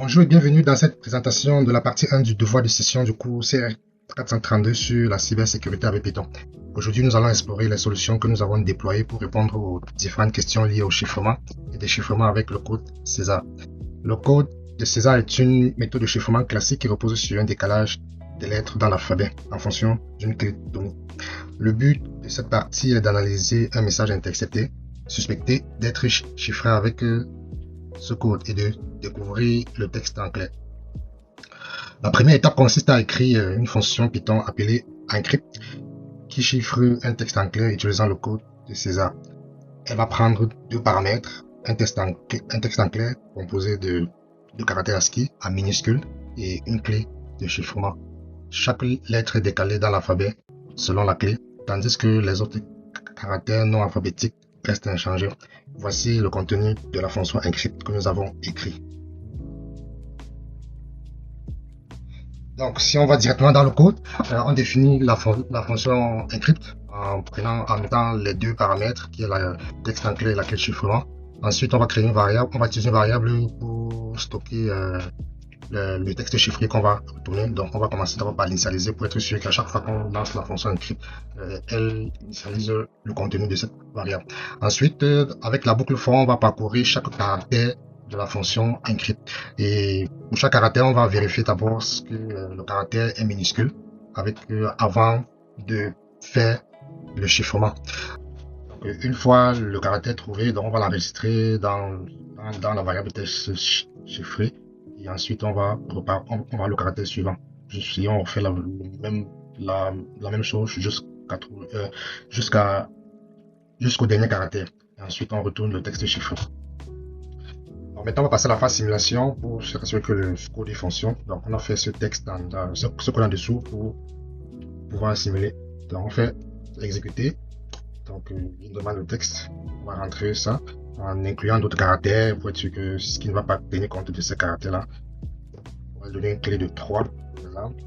Bonjour et bienvenue dans cette présentation de la partie 1 du devoir de session du cours CR 432 sur la cybersécurité avec Python. Aujourd'hui, nous allons explorer les solutions que nous avons déployées pour répondre aux différentes questions liées au chiffrement et déchiffrement avec le code César. Le code de César est une méthode de chiffrement classique qui repose sur un décalage des lettres dans l'alphabet en fonction d'une clé donnée. Le but de cette partie est d'analyser un message intercepté, suspecté d'être chiffré avec ce code et de découvrir le texte en clair. La première étape consiste à écrire une fonction Python appelée encrypt qui chiffre un texte en clair utilisant le code de César. Elle va prendre deux paramètres, un texte en clair composé de caractères ASCII en minuscules et une clé de chiffrement. Chaque lettre est décalée dans l'alphabet selon la clé, tandis que les autres caractères non alphabétiques restent inchangés. Voici le contenu de la fonction encrypt que nous avons écrit. Donc, si on va directement dans le code, on définit la fonction encrypt en mettant les deux paramètres qui est la texte en clair et la clé de chiffrement. Ensuite, on va créer une variable. On va utiliser une variable pour stocker le texte chiffré qu'on va retourner. Donc, on va commencer d'abord par l'initialiser pour être sûr qu'à chaque fois qu'on lance la fonction encrypt, elle initialise le contenu de cette variable. Ensuite, avec la boucle for, on va parcourir chaque caractère de la fonction encrypt. Et pour chaque caractère, on va vérifier d'abord que le caractère est minuscule avant de faire le chiffrement. Donc, une fois le caractère trouvé, donc on va l'enregistrer dans la variable texte chiffré. Et ensuite, on va le caractère suivant. Si on fait la même chose jusqu'au dernier caractère. Et ensuite, on retourne le texte chiffré. Donc, maintenant, on va passer à la phase simulation pour s'assurer que le code fonctionne. Donc, on a fait ce texte ce code en dessous pour pouvoir simuler. Donc, on fait exécuter. Donc, il demande le texte. On va rentrer ça en incluant d'autres caractères pour être sûr que ce qui ne va pas tenir compte de ces caractères-là. On va donner une clé de 3, par exemple.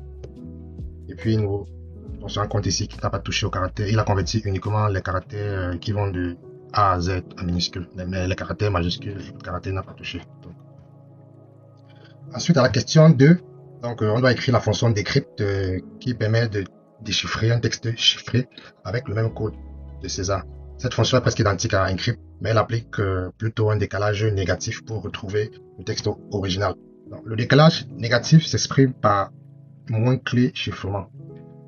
Et puis, on se rend compte ici qu'il n'a pas touché au caractère. Il a converti uniquement les caractères qui vont de A à Z en minuscules. Mais les caractères majuscules et les caractères n'a pas touché. Donc. Ensuite, à la question 2, donc, on doit écrire la fonction decrypt qui permet de déchiffrer un texte chiffré avec le même code de César. Cette fonction est presque identique à encrypt, mais elle applique plutôt un décalage négatif pour retrouver le texte original. Donc, le décalage négatif s'exprime par moins clé chiffrement,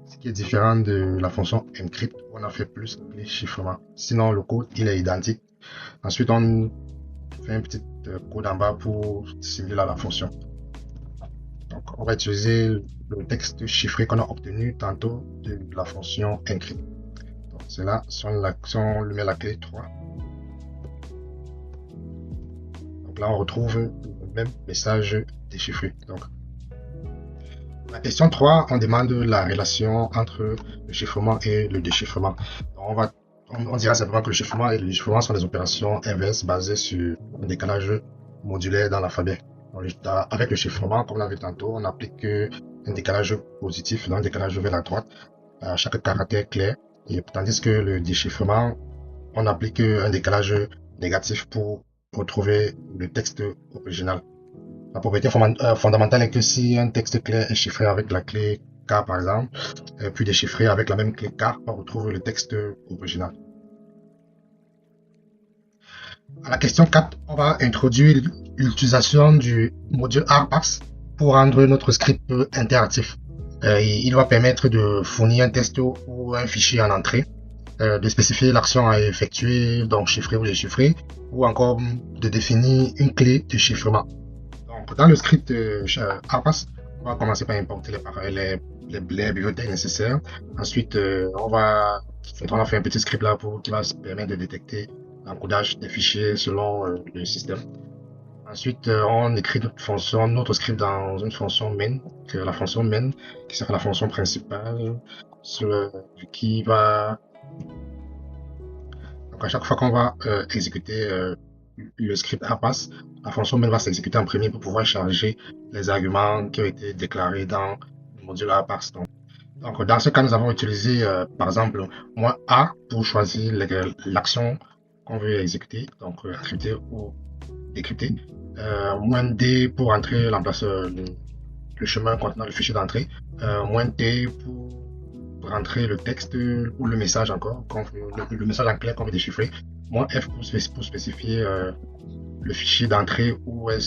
ce qui est différent de la fonction encrypt où on a fait plus clé chiffrement. Sinon, le code il est identique. Ensuite, on fait un petit code en bas pour simuler la fonction. Donc, on va utiliser le texte chiffré qu'on a obtenu tantôt de la fonction encrypt. C'est là, si on lui met la clé 3. Donc là, on retrouve le même message déchiffré. Donc, la question 3, on demande la relation entre le chiffrement et le déchiffrement. Donc, on dira simplement que le chiffrement et le déchiffrement sont des opérations inverses basées sur un décalage modulaire dans l'alphabet. Avec le chiffrement, comme on l'a vu tantôt, on applique un décalage positif, un décalage vers la droite à chaque caractère clair. Et tandis que le déchiffrement, on applique un décalage négatif pour retrouver le texte original. La propriété fondamentale est que si un texte clair est chiffré avec la clé K par exemple, puis déchiffré avec la même clé K, on retrouve le texte original. À la question 4, on va introduire l'utilisation du module RParse pour rendre notre script interactif. Il va permettre de fournir un texte ou un fichier en entrée, de spécifier l'action à effectuer, donc chiffrer ou déchiffrer, ou encore de définir une clé de chiffrement. Donc, dans le script RParse, on va commencer par importer les bibliothèques nécessaires. Ensuite, on a fait un petit script là qui va se permettre de détecter l'encodage des fichiers selon le système. Ensuite, on écrit notre script dans une fonction main, que la fonction main, qui sera la fonction principale, qui va... Donc, à chaque fois qu'on va exécuter le script RParse, la fonction main va s'exécuter en premier pour pouvoir charger les arguments qui ont été déclarés dans le module RParse. Donc, dans ce cas, nous avons utilisé, par exemple, -A pour choisir l'action qu'on veut exécuter, donc encrypter ou décrypter. -D pour entrer le chemin contenant le fichier d'entrée, -T pour rentrer le texte ou le message encore, le message en clair qu'on veut déchiffrer, -F pour spécifier le fichier d'entrée où est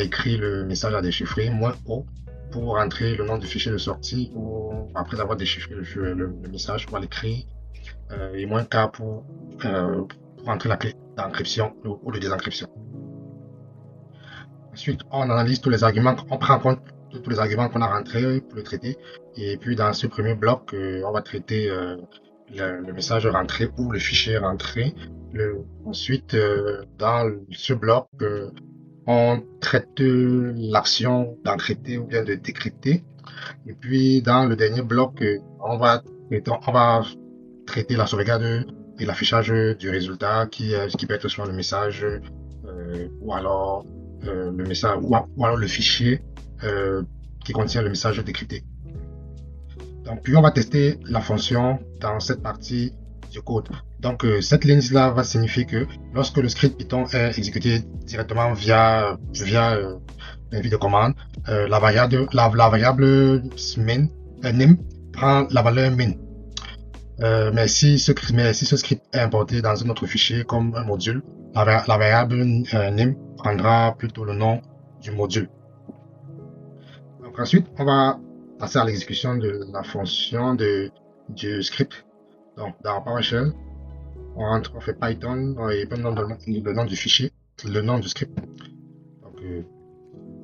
écrit le message à déchiffrer, -O pour entrer le nom du fichier de sortie ou après avoir déchiffré le message pour l'écrire, et -K pour entrer la clé d'encryption ou de désencryption. Ensuite, on analyse tous les arguments, on prend en compte tous les arguments qu'on a rentrés pour le traiter. Et puis, dans ce premier bloc, on va traiter le message rentré ou le fichier rentré. Ensuite, dans ce bloc, on traite l'action d'encrypter ou bien de décrypter. Et puis, dans le dernier bloc, on va traiter la sauvegarde et l'affichage du résultat qui peut être soit le message ou alors le message ou alors le fichier qui contient le message décrypté. Donc, puis on va tester la fonction dans cette partie du code. Donc, cette ligne-là va signifier que lorsque le script Python est exécuté directement via l'invite de commande, la variable min prend la valeur min. Mais si ce script est importé dans un autre fichier comme un module, la variable nim prendra plutôt le nom du module. Donc ensuite, on va passer à l'exécution de la fonction du script. Donc dans PowerShell, on fait Python et on donne le nom du fichier, le nom du script. Donc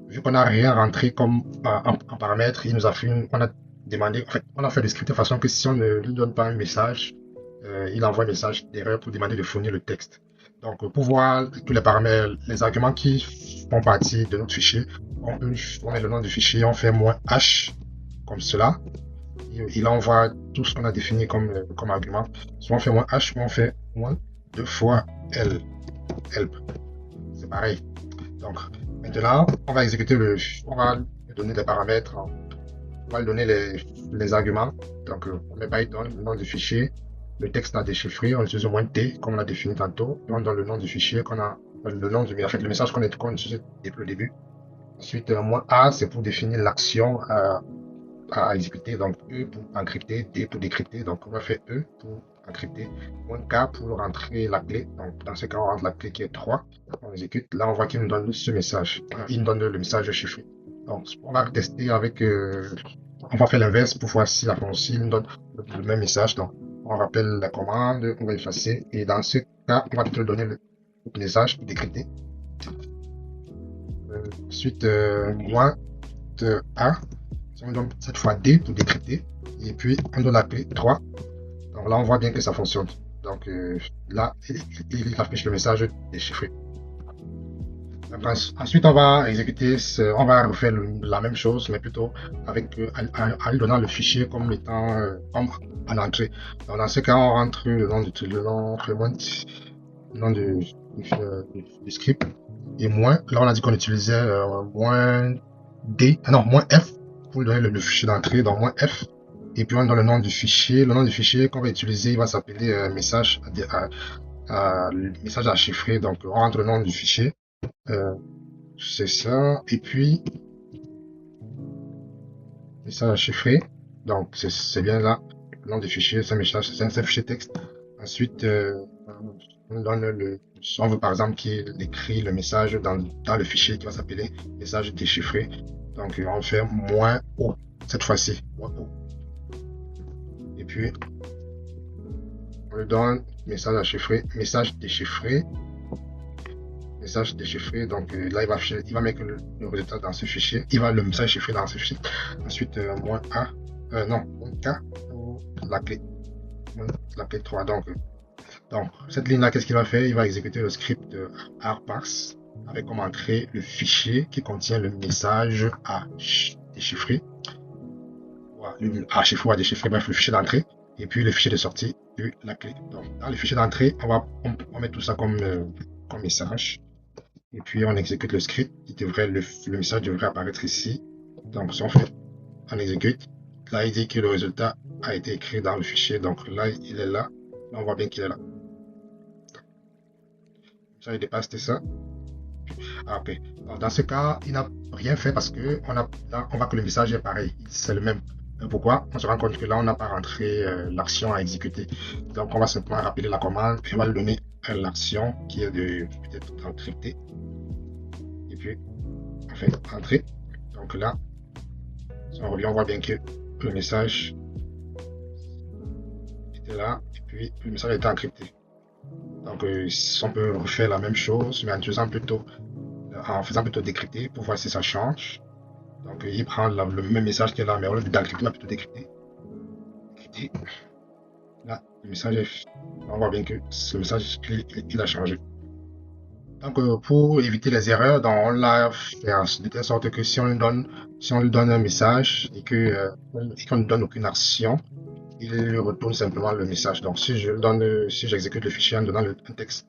vu qu'on n'a rien rentré comme en paramètre, il nous a fait on a demandé, en fait, on a fait le script de façon que si on ne lui donne pas un message, il envoie un message d'erreur pour demander de fournir le texte. Donc, pour voir tous les paramètres, les arguments qui font partie de notre fichier, on met le nom du fichier, on fait -h, comme cela. Il envoie tout ce qu'on a défini comme argument. Soit on fait -h, ou on fait -2 fois L. Help. C'est pareil. Donc, maintenant, on va exécuter on va lui donner des paramètres. On va lui donner les arguments. Donc, on met Python, le nom du fichier, le texte à déchiffrer, on utilise -T, comme on l'a défini tantôt, et on donne le nom du fichier qu'on a, le nom du, en fait, le message qu'on utilise depuis le début. Ensuite, -A, c'est pour définir l'action à exécuter, donc E pour encrypter, D pour décrypter, donc on va faire E pour encrypter, -K pour rentrer la clé, donc dans ce cas, on rentre la clé qui est 3, on exécute, là on voit qu'il nous donne ce message, il nous donne le message chiffré. Donc, on va tester avec, on va faire l'inverse pour voir si la fonction nous donne le même message, donc on rappelle la commande, on va effacer, et dans ce cas, on va te donner le message décrypté. Ensuite, -A, on donne cette fois D pour décrypter, et puis on donne la clé 3. Donc là, on voit bien que ça fonctionne. Donc là, il affiche le message déchiffré. Donc, ensuite, on va exécuter, on va refaire la même chose, mais plutôt avec en lui donnant le fichier comme étant comme en entrée. Donc, dans ce cas, on rentre le nom du script et moins. Là, on a dit qu'on utilisait -D, non, -F pour donner le fichier d'entrée, donc -F. Et puis on donne le nom du fichier. Le nom du fichier qu'on va utiliser, il va s'appeler message à chiffrer. Donc on rentre le nom du fichier. C'est ça. Et puis message à chiffrer. Donc c'est bien là. Le nom du fichier, c'est un fichier texte. Ensuite, on donne on veut par exemple qu'il écrit le message dans le fichier qui va s'appeler message déchiffré. Donc on fait -O cette fois-ci. -O. Et puis on lui donne message à chiffrer, message déchiffré. Donc là il va mettre le résultat dans ce fichier, le message chiffré dans ce fichier. Ensuite -A, non, -K pour la clé 3. Donc cette ligne là, qu'est-ce qu'il va faire? Il va exécuter le script rparse avec comme entrée le fichier qui contient le message à déchiffrer, à déchiffrer, bref, le fichier d'entrée, et puis le fichier de sortie, puis la clé. Donc dans le fichier d'entrée, on met tout ça comme message, et puis on exécute le script. Le message devrait apparaître ici. Donc si on exécute, là il dit que le résultat a été écrit dans le fichier, donc là il est là, on voit bien qu'il est là. Ça il dépasse ça. Ah, ok. Alors, dans ce cas, il n'a rien fait parce que là, on voit que le message est pareil, c'est le même. Pourquoi? On se rend compte que là, on n'a pas rentré l'action à exécuter. Donc, on va simplement rappeler la commande et on va lui donner l'action qui est de peut-être encrypter. Et puis, on fait entrer. Donc là, si on revient, on voit bien que le message était là et puis le message était encrypté. Donc, on peut refaire la même chose, mais en faisant plutôt décrypter pour voir si ça change. Donc, il prend le même message qu'il est là, mais au lieu d'encrypter, il va plutôt décrypter. Décrypter. Là, le message on voit bien que ce message, il a changé. Donc, pour éviter les erreurs, donc, on l'a fait de telle sorte que si on lui donne un message et qu'on ne donne aucune action, il lui retourne simplement le message. Donc, si j'exécute le fichier en donnant un texte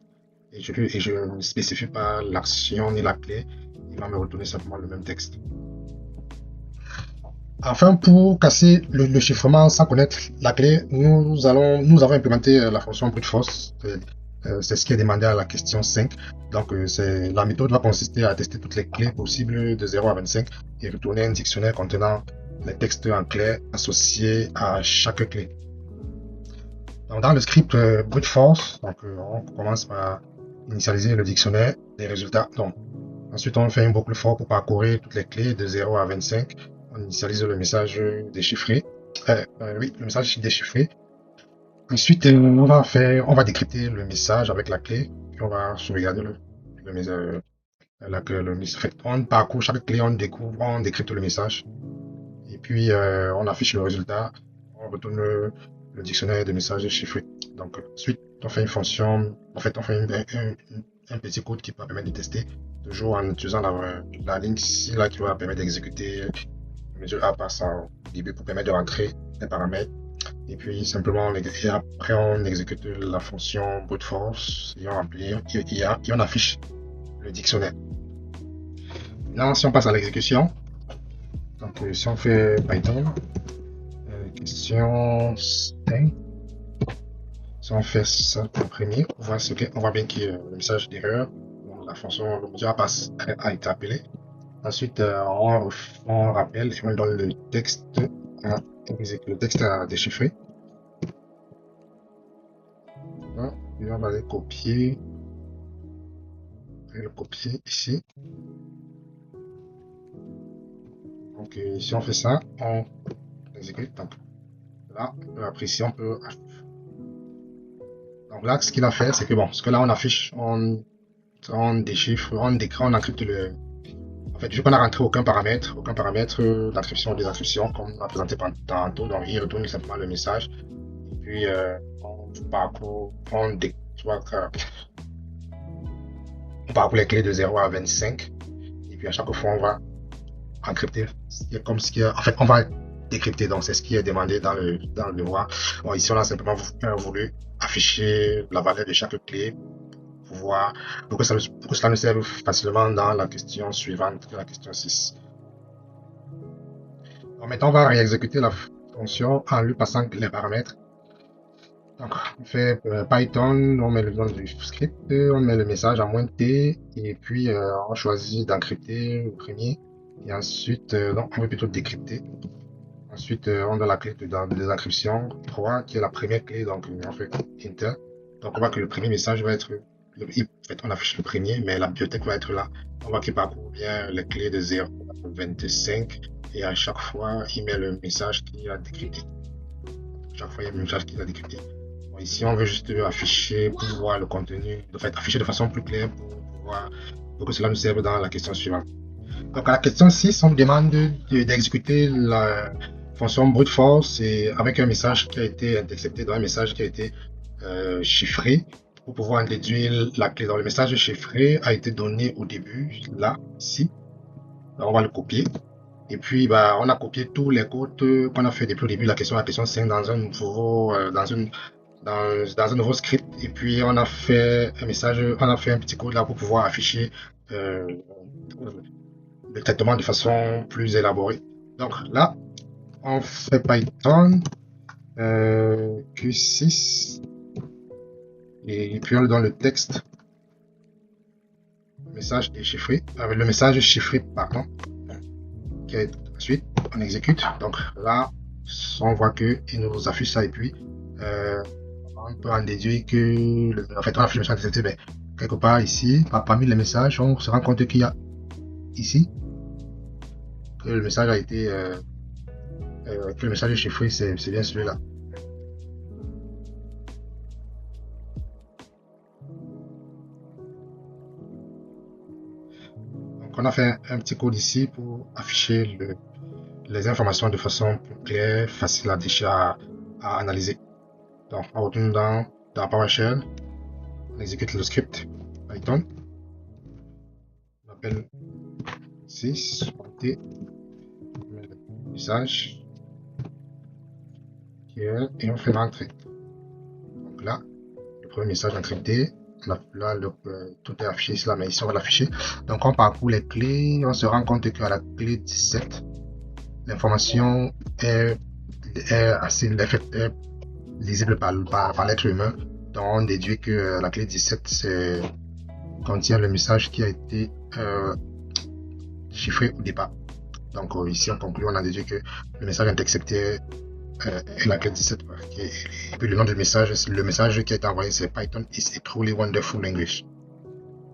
et je ne spécifie pas l'action ni la clé, il va me retourner simplement le même texte. Enfin, pour casser le chiffrement sans connaître la clé, nous avons implémenté la fonction brute force. C'est ce qui est demandé à la question 5. Donc, la méthode va consister à tester toutes les clés possibles de 0 à 25 et retourner un dictionnaire contenant les textes en clair associés à chaque clé. Donc, dans le script brute force, on commence par initialiser le dictionnaire des résultats. Donc, ensuite, on fait une boucle for pour parcourir toutes les clés de 0 à 25. On initialise le message déchiffré. Oui, le message déchiffré. Ensuite, on va décrypter le message avec la clé. Puis on va sauvegarder le message. En fait, on parcourt chaque clé, on décrypte le message. Et puis, on affiche le résultat. On retourne le dictionnaire de messages chiffrés. Donc, ensuite, on fait une fonction. En fait, on fait un petit code qui va permettre de tester. Toujours en utilisant la ligne ici, là, qui va permettre d'exécuter mesure A passe au début pour permettre de rentrer les paramètres. Et puis simplement, et après on exécute la fonction brute force et on remplit et on affiche le dictionnaire. Maintenant, si on passe à l'exécution, donc si on fait Python, question 5, si on fait ça pour le premier, on voit bien que le message d'erreur, la fonction le module passe a été appelé. Ensuite, on rappelle et on donne le texte à déchiffrer. Et on va le copier ici. Donc, si on fait ça, on exécute. Donc, là, après ici, on peut. Donc là, ce qu'il a fait, c'est que bon, ce que là, on affiche, on déchiffre, on encrypte le. En fait, vu qu'on n'a rentré aucun paramètre d'encryption ou désencryption, comme on a présenté tantôt, donc il retourne simplement le message. Et puis, on parcourt les clés de 0 à 25. Et puis, à chaque fois, on va encrypter. En fait, on va décrypter. Donc, c'est ce qui est demandé dans le devoir. Bon, ici, on a simplement voulu afficher la valeur de chaque clé pour que cela nous serve facilement dans la question suivante, la question 6. Donc, maintenant, on va réexécuter la fonction en lui passant les paramètres. Donc, on fait Python, on met le nom du script, on met le message à -t, et puis on choisit d'encrypter le premier, et ensuite, on veut plutôt décrypter. Ensuite, on a la clé de désencryption 3, qui est la première clé, donc on fait Enter. Donc, on voit que le premier message va être, en fait, on affiche le premier, mais la bibliothèque va être là. On voit qu'il parcourt bien les clés de 0 à 25, et à chaque fois, il met le message qu'il a décrypté. Chaque fois, il y a le message qu'il a décrypté. Bon, ici, on veut juste afficher pour voir le contenu, en fait, afficher de façon plus claire pour que cela nous serve dans la question suivante. Donc, à la question 6, on nous demande d'exécuter la fonction brute force et avec un message qui a été intercepté, dans un message qui a été chiffré pour pouvoir déduire la clé. Donc, le message chiffré a été donné au début, là, ici. Donc, on va le copier. Et puis, on a copié tous les codes qu'on a fait depuis le début de la question 5 dans un nouveau script. Et puis, on a fait un petit code là pour pouvoir afficher le traitement de façon plus élaborée. Donc là, on fait Python Q6 et puis on lui donne le texte message est chiffré, le message chiffré, pardon. Ensuite, on exécute. Donc là, on voit que il nous affiche ça et puis on peut en déduire que en fait on affiche le message intercepté, mais quelque part ici, parmi les messages, on se rend compte qu'il y a ici que le message a été que le message est chiffré, c'est bien celui-là. Donc on a fait un petit code ici pour afficher les informations de façon plus claire, facile à analyser. Donc on retourne dans PowerShell, on exécute le script Python, on appelle 6 t message et on fait l'entrée. Donc là, le premier message encrypté, là tout est affiché ici, là, mais ici on va l'afficher. Donc on parcourt les clés, on se rend compte qu'à la clé 17, l'information est assez est lisible par l'être humain. Donc on déduit que la clé 17 contient le message qui a été chiffré au départ. Donc ici on conclut, on a déduit que le message intercepté est la clé 17. Et puis le nom du message, le message qui a été envoyé, c'est Python is a truly wonderful English.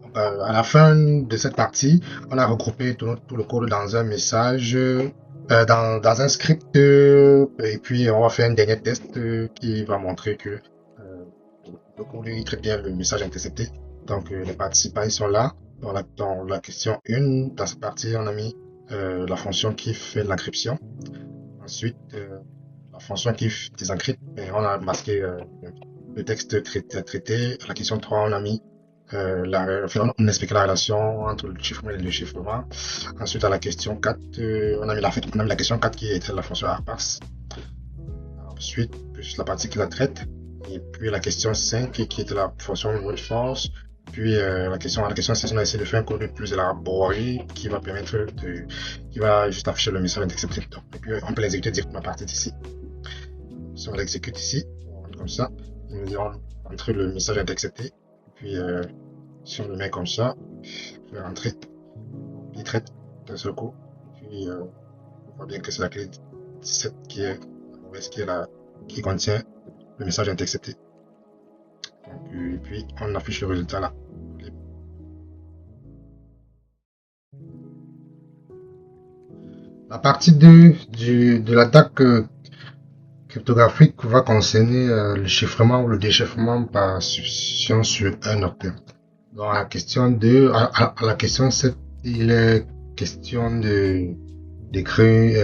Donc, à la fin de cette partie, on a regroupé tout le code dans un message, dans un script, et puis on va faire un dernier test qui va montrer que le code il traite bien le message intercepté. Donc les participants ils sont là. Dans la question 1, dans cette partie, on a mis la fonction qui fait l'encryption. Ensuite, la fonction qui désencrypte, on a masqué le texte traité. À la question 3, on a mis on explique la relation entre le chiffrement et le déchiffrement. Ensuite, à la question 4, on a mis la question 4 qui était la fonction arparse. Ensuite, juste la partie qui la traite. Et puis la question 5 qui était la fonction brute force. Puis la question 6, on a essayé de faire un code plus élaboré qui va permettre qui va juste afficher le message intercepté. Et puis on peut l'exécuter directement à partir d'ici. Si on l'exécute ici, comme ça, il nous dit entrer le message intercepté. Puis si on le met comme ça, on peut rentrer. Il traite d'un seul coup. Puis on voit bien que c'est la clé 17 qui contient le message intercepté. Donc, et puis on affiche le résultat là. La partie 2 de l'attaque cryptographique va concerner le chiffrement ou le déchiffrement par substitution sur un octet. Dans la question 2, à la question 7, il est question de créer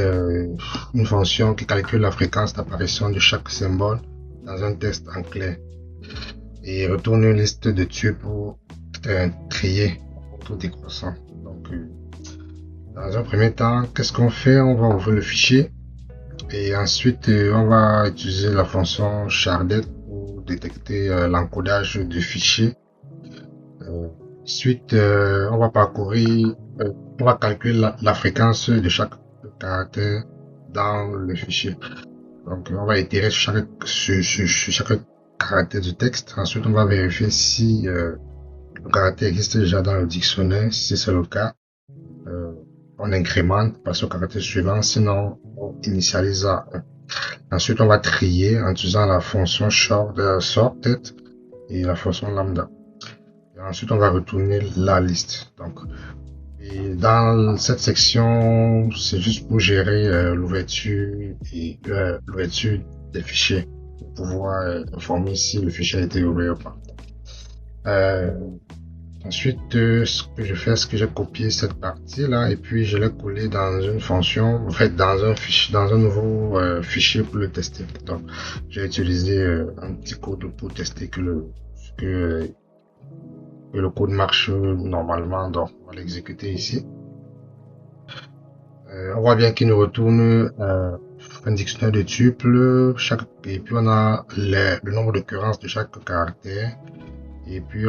une fonction qui calcule la fréquence d'apparition de chaque symbole dans un texte en clair et retourne une liste de tubes pour trier tout décroissant. Donc, dans un premier temps, qu'est-ce qu'on fait? On va ouvrir le fichier et ensuite on va utiliser la fonction sharded pour détecter l'encodage du fichier. Ensuite, on va parcourir, on va calculer la fréquence de chaque caractère dans le fichier. Donc, on va itérer sur chaque caractère du texte. Ensuite, on va vérifier si le caractère existe déjà dans le dictionnaire. Si c'est le cas, on incrémente, passe au caractère suivant. Sinon, on initialise à 1. Ensuite, on va trier en utilisant la fonction sorted et la fonction lambda. Et ensuite, on va retourner la liste. Donc, et dans cette section, c'est juste pour gérer l'ouverture et l'ouverture des fichiers pour pouvoir informer si le fichier a été ouvert ou pas. Ensuite, ce que je fais, c'est que j'ai copié cette partie-là et puis je l'ai collé dans une fonction, en fait, dans un fichier, dans un nouveau fichier pour le tester. Donc, j'ai utilisé un petit code pour tester que le code marche normalement. Donc, on va l'exécuter ici. On voit bien qu'il nous retourne un dictionnaire de tuples, et puis on a le nombre d'occurrences de chaque caractère. Et puis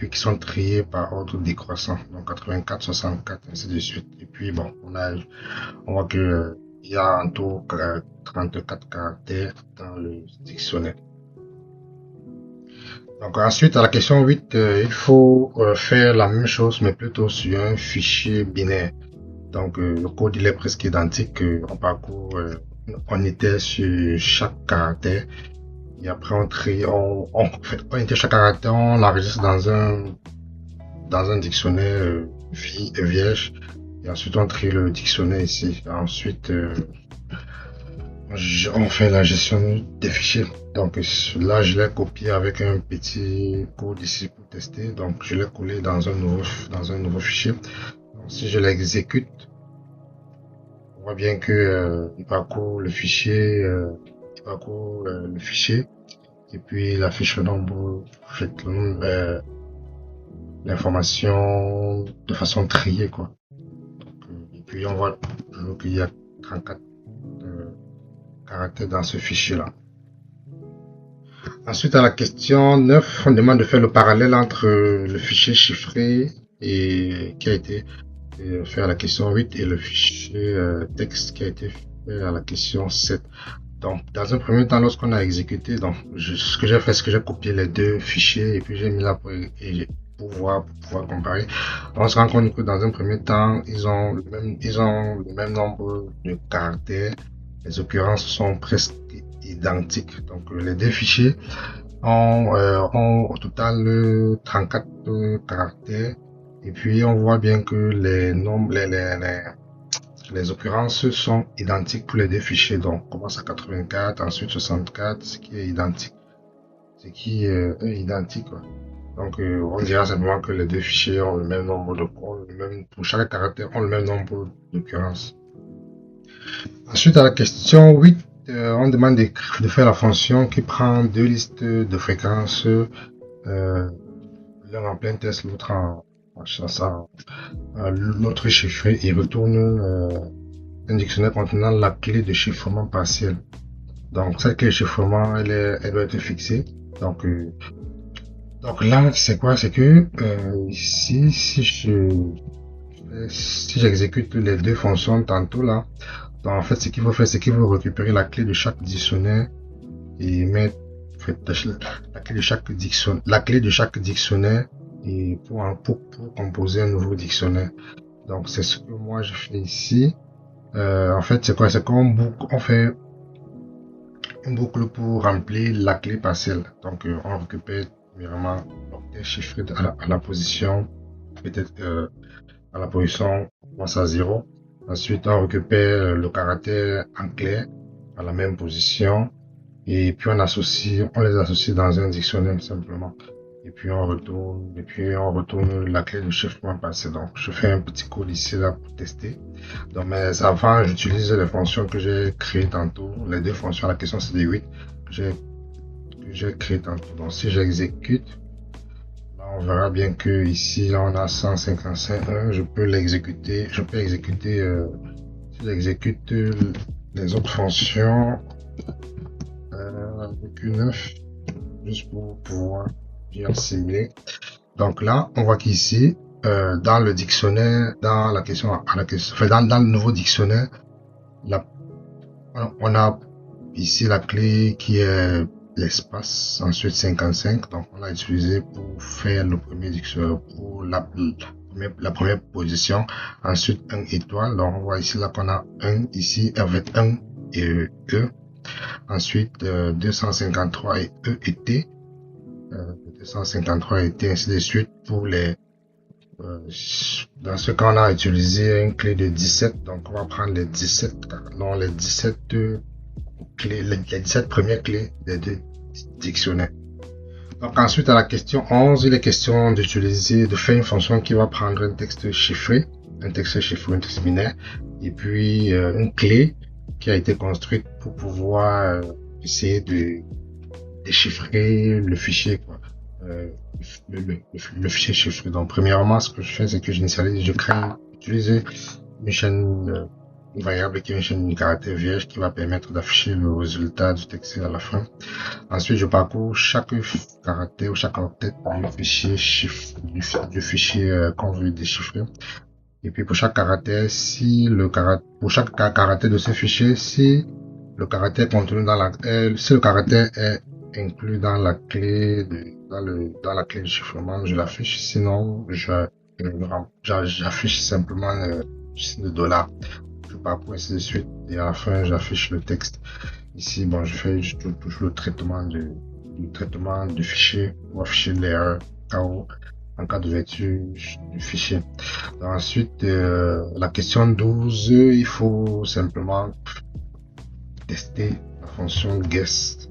qui sont triés par ordre décroissant, donc 84, 64, ainsi de suite. Et puis bon, on voit que il y a en tout 34 caractères dans le dictionnaire. Donc ensuite, à la question 8, il faut faire la même chose, mais plutôt sur un fichier binaire. Donc le code il est presque identique en parcours. On était sur chaque caractère et après on trie, on était chaque caractère, on l'enregistre dans un dictionnaire vierge et ensuite on trie le dictionnaire ici. Ensuite on fait la gestion des fichiers. Donc là, je l'ai copié avec un petit code ici pour tester. Donc je l'ai collé dans un nouveau fichier. Donc, si je l'exécute, on voit bien que il parcourt le fichier, et puis il affiche le nombre, l'information de façon triée quoi. Donc, et puis on voit toujours qu'il y a 34 caractères dans ce fichier là. Ensuite, à la question 9, on demande de faire le parallèle entre le fichier chiffré et qui a été fait à la question 8 et le fichier texte qui a été fait à la question 7. Donc, dans un premier temps, lorsqu'on a exécuté, donc, ce que j'ai fait, c'est que j'ai copié les deux fichiers et puis j'ai mis là pour pouvoir comparer. On se rend compte que dans un premier temps, ils ont le même nombre de caractères. Les occurrences sont presque identiques. Donc, les deux fichiers ont au total 34 caractères. Et puis, on voit bien que les nombres, les occurrences sont identiques pour les deux fichiers. Donc, on commence à 84, ensuite 64, ce qui est identique. Quoi. Donc, on dira simplement que les deux fichiers ont le même nombre pour chaque caractère, ont le même nombre d'occurrences. Ensuite, à la question 8, on demande de faire la fonction qui prend deux listes de fréquences, l'un en plein test, l'autre l'autre chiffré, et retourne un dictionnaire contenant la clé de chiffrement partiel. Donc, cette clé de chiffrement, elle doit être fixée. Donc là, c'est quoi? C'est que ici, si j'exécute les deux fonctions tantôt là, donc en fait, ce qu'il faut faire, c'est qu'il faut récupérer la clé de chaque dictionnaire et mettre la clé de chaque dictionnaire et pour composer un nouveau dictionnaire. Donc c'est ce que moi je fais ici. En fait, c'est quoi? C'est qu'on fait une boucle pour remplir la clé partielle. Donc on récupère vraiment l'octet chiffré à la position, peut-être à la position, on commence à 0. Ensuite, on récupère le caractère en clair à la même position. Et puis on les associe dans un dictionnaire simplement. Et puis on retourne la clé de chiffrement passé. Donc je fais un petit code ici là pour tester. Donc mais avant, j'utilise les fonctions que j'ai créées tantôt. Les deux fonctions, la question c'est des 8 que j'ai créées tantôt. Donc si j'exécute, on verra bien que ici là on a 155.1, je peux exécuter si j'exécute les autres fonctions avec Q9 juste pour pouvoir bien simuler. Donc là on voit qu'ici dans le dictionnaire, dans le nouveau dictionnaire, on a ici la clé qui est l'espace, ensuite 55, donc on l'a utilisé pour faire le premier dictionnaire, pour la première position, ensuite 1 étoile, donc on voit ici là qu'on a 1 ici avec 1 et E, ensuite 253 et E et T, 253 et T, ainsi de suite pour les dans ce cas on a utilisé une clé de 17, donc on va prendre les 17 les 17 premières clés des deux dictionnaires. Donc ensuite à la question 11, il est question de faire une fonction qui va prendre un texte chiffré, un texte binaire, et puis une clé qui a été construite pour pouvoir essayer de déchiffrer le fichier, quoi. Le fichier chiffré. Donc premièrement, ce que je fais, c'est que j'utilise une variable qui est une chaîne de caractères vierge qui va permettre d'afficher le résultat du texte à la fin. Ensuite, je parcours chaque caractère ou chaque en-tête du fichier qu'on veut déchiffrer. Et puis pour chaque caractère, pour chaque caractère de ce fichier, si le caractère contenu si le caractère est inclus dans la clé dans la clé de chiffrement, je l'affiche. Sinon, j'affiche simplement le signe de dollar. Je parcours ainsi de suite et à la fin, j'affiche le texte. Ici, bon, je touche le traitement du fichier pour afficher l'erreur en cas d'ouverture du fichier. Ensuite, la question 12, il faut simplement tester la fonction guest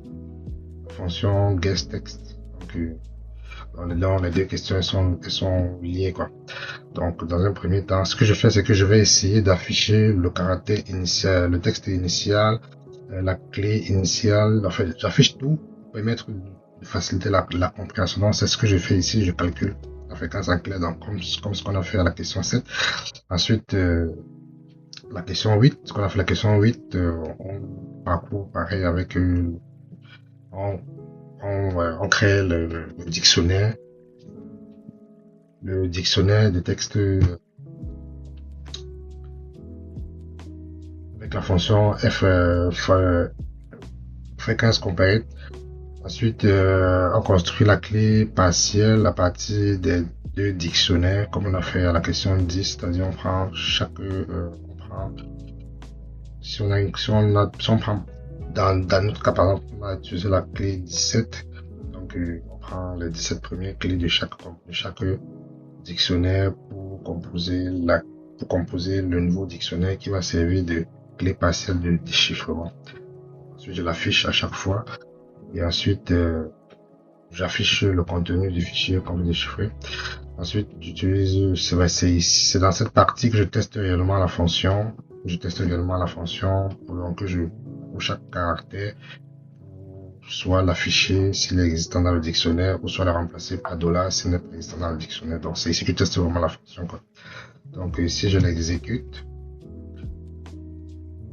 text. Donc, les deux questions elles sont liées, quoi. Donc, dans un premier temps, ce que je fais, c'est que je vais essayer d'afficher le caractère initial, le texte initial, la clé initiale. En fait, j'affiche tout pour permettre de faciliter la compréhension. Donc, c'est ce que je fais ici. Je calcule la fréquence en clé, donc comme ce qu'on a fait à la question 7. Ensuite, la question 8, ce qu'on a fait la question 8, on parcourt pareil avec on crée le dictionnaire de texte avec la fonction fréquence comparée. Ensuite, on construit la clé partielle à partir des deux dictionnaires, comme on a fait à la question 10, c'est-à-dire on prend si on prend dans notre cas, par exemple, on a utilisé la clé 17, donc on prend les 17 premières clés de chaque dictionnaire pour composer le nouveau dictionnaire qui va servir de clé partielle de déchiffrement. Ensuite, je l'affiche à chaque fois et ensuite j'affiche le contenu du fichier qu'on veut déchiffrer. Ensuite, j'utilise, c'est dans cette partie que je teste réellement la fonction. Pour chaque caractère, soit l'afficher s'il est existant dans le dictionnaire, ou soit la remplacer par $, s'il n'est pas existant dans le dictionnaire. Donc, c'est ici que je teste vraiment la fonction, quoi. Donc, ici, je l'exécute.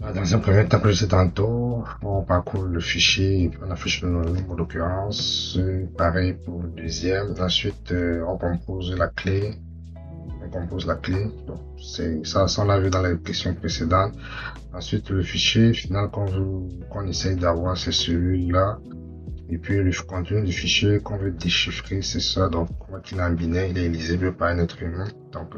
Dans un premier temps, que je sais tantôt, on parcourt le fichier et puis on affiche le nombre d'occurrences. Pareil pour le deuxième. Ensuite, on compose la clé. Donc, c'est ça, on l'a vu dans les questions précédentes. Ensuite, le fichier final qu'on essaye d'avoir, c'est celui-là. Et puis, le contenu du fichier qu'on veut déchiffrer, c'est ça. Donc, on voit qu'il est en binaire, il est lisible par un être humain. Donc,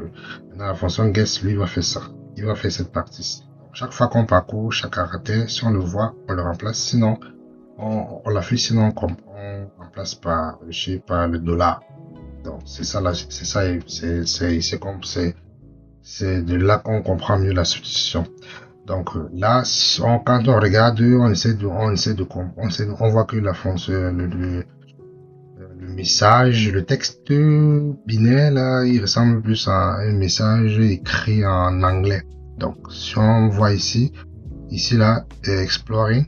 maintenant, la fonction guess, lui, va faire ça. Il va faire cette partie-ci. Chaque fois qu'on parcourt chaque caractère, si on le voit, on le remplace. Sinon, on l'affiche, sinon on remplace par le $. Donc, c'est ça, là, c'est ça, c'est de là qu'on comprend mieux la substitution. Donc, là, quand on regarde, on voit que la fonction, le message, le texte binaire, là, il ressemble plus à un message écrit en anglais. Donc, si on voit ici là, exploring,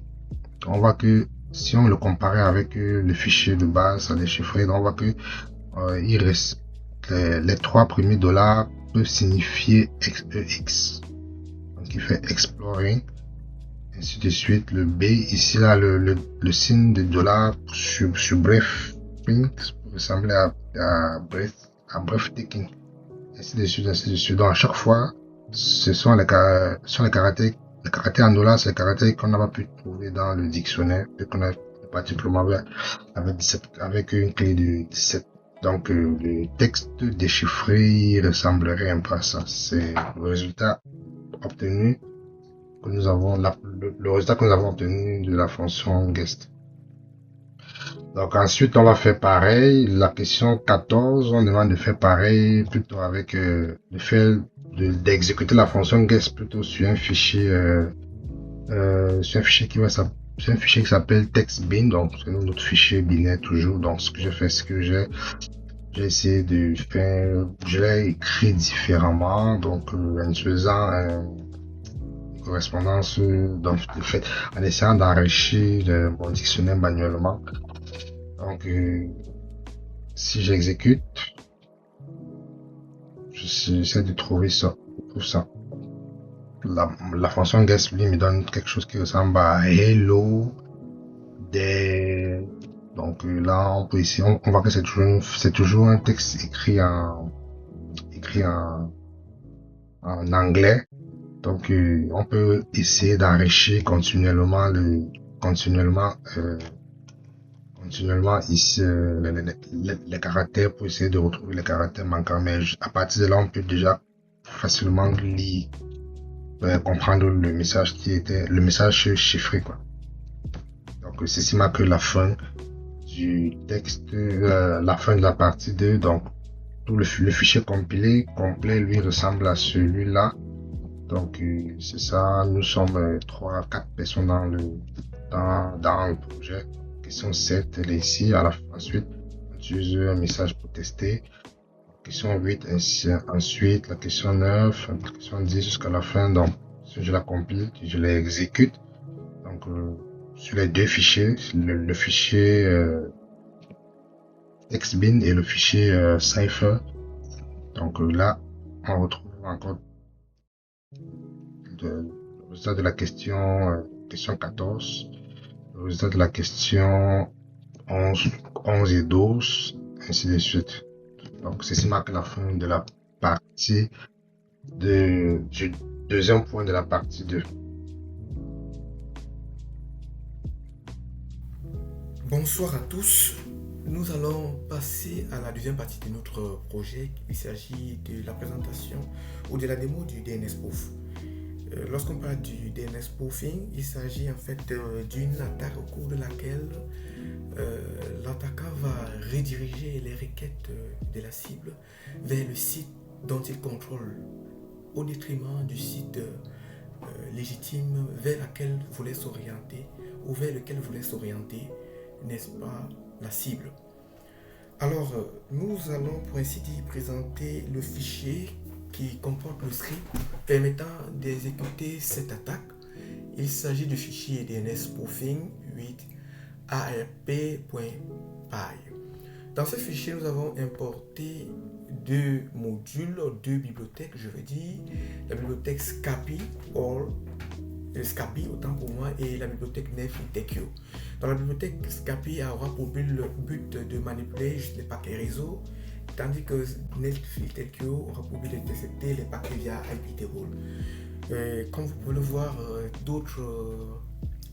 on voit que si on le compare avec le fichier de base à déchiffrer, on voit que il reste les 3 premiers $ peuvent signifier X. Donc, il fait exploring, ainsi de suite. Le B, ici là, le signe de $ sur breathing ressemble à breathtaking, ainsi de suite. Donc, à chaque fois, ce sont les caractères en $, c'est les caractères qu'on n'a pas pu trouver dans le dictionnaire, et qu'on a particulièrement avec une clé de 17. Donc, le texte déchiffré ressemblerait un peu à ça. C'est le résultat obtenu que nous avons, le résultat que nous avons obtenu de la fonction guest. Donc, ensuite, on va faire pareil. La question 14, on demande de faire pareil, plutôt avec le fait d'exécuter la fonction guest plutôt sur un fichier, sur un fichier qui s'appelle textbin. Donc, c'est notre fichier binaire toujours. Donc, ce que j'ai fait, c'est que j'ai essayé de faire, je l'ai écrit différemment. Donc, en utilisant une correspondance, donc, en essayant d'enrichir mon dictionnaire manuellement. Donc, si j'exécute, j'essaie de trouver ça, tout ça. La fonction guess lui me donne quelque chose qui ressemble à hello des. Donc là, on peut ici, on voit que c'est toujours un texte écrit en anglais. Donc on peut essayer d'enrichir continuellement continuellement ici les caractères pour essayer de retrouver les caractères manquants. Mais à partir de là, on peut déjà facilement lire, comprendre le message le message chiffré, quoi. Donc, ceci marque la fin du texte, la fin de la partie 2. Donc, tout le fichier complet, lui ressemble à celui-là. Donc, c'est ça. Nous sommes 3-4 personnes dans le projet. Question 7, elle est ici. Ensuite, on utilise un message pour tester. Question 8, ensuite la question 9, la question 10 jusqu'à la fin. Donc, si je la compile, je l'exécute. Donc, sur les deux fichiers, le fichier Xbin et le fichier Cypher. Donc là, on retrouve encore le résultat de la question 14, le résultat de la question 11 et 12, ainsi de suite. Donc, ceci marque la fin de la partie du deuxième point de la partie 2. Bonsoir à tous. Nous allons passer à la deuxième partie de notre projet. Il s'agit de la présentation ou de la démo du DNS Spoof. Lorsqu'on parle du DNS Spoofing, il s'agit en fait d'une attaque au cours de laquelle l'attaquant va rediriger les requêtes de la cible vers le site dont il contrôle au détriment du site légitime vers lequel voulait s'orienter ou vers lequel voulait s'orienter, n'est-ce pas, la cible. Alors, nous allons pour ainsi dire présenter le fichier qui comporte le script permettant d'exécuter cette attaque. Il s'agit du fichier DNS spoofing 8 arp.py. Dans ce fichier, nous avons importé deux modules, deux bibliothèques, je veux dire, la bibliothèque Scapy, Scapy autant pour moi, et la bibliothèque NetFilterQ. Dans la bibliothèque Scapy aura pour but de manipuler juste les paquets réseau, tandis que NetFilterQ aura pour but d'intercepter les paquets via IP Comme vous pouvez le voir, d'autres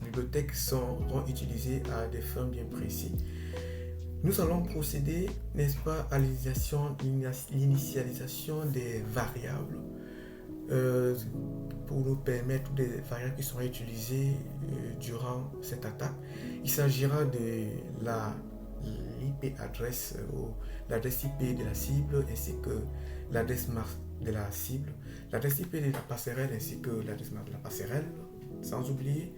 bibliothèques seront utilisées à des fins bien précises. Nous allons procéder, n'est-ce pas, à l'initialisation des variables pour nous permettre des variables qui seront utilisées durant cette attaque. Il s'agira de l'IP adresse ou l'adresse IP de la cible ainsi que l'adresse MAC de la cible, l'adresse IP de la passerelle ainsi que l'adresse MAC de la passerelle, sans oublier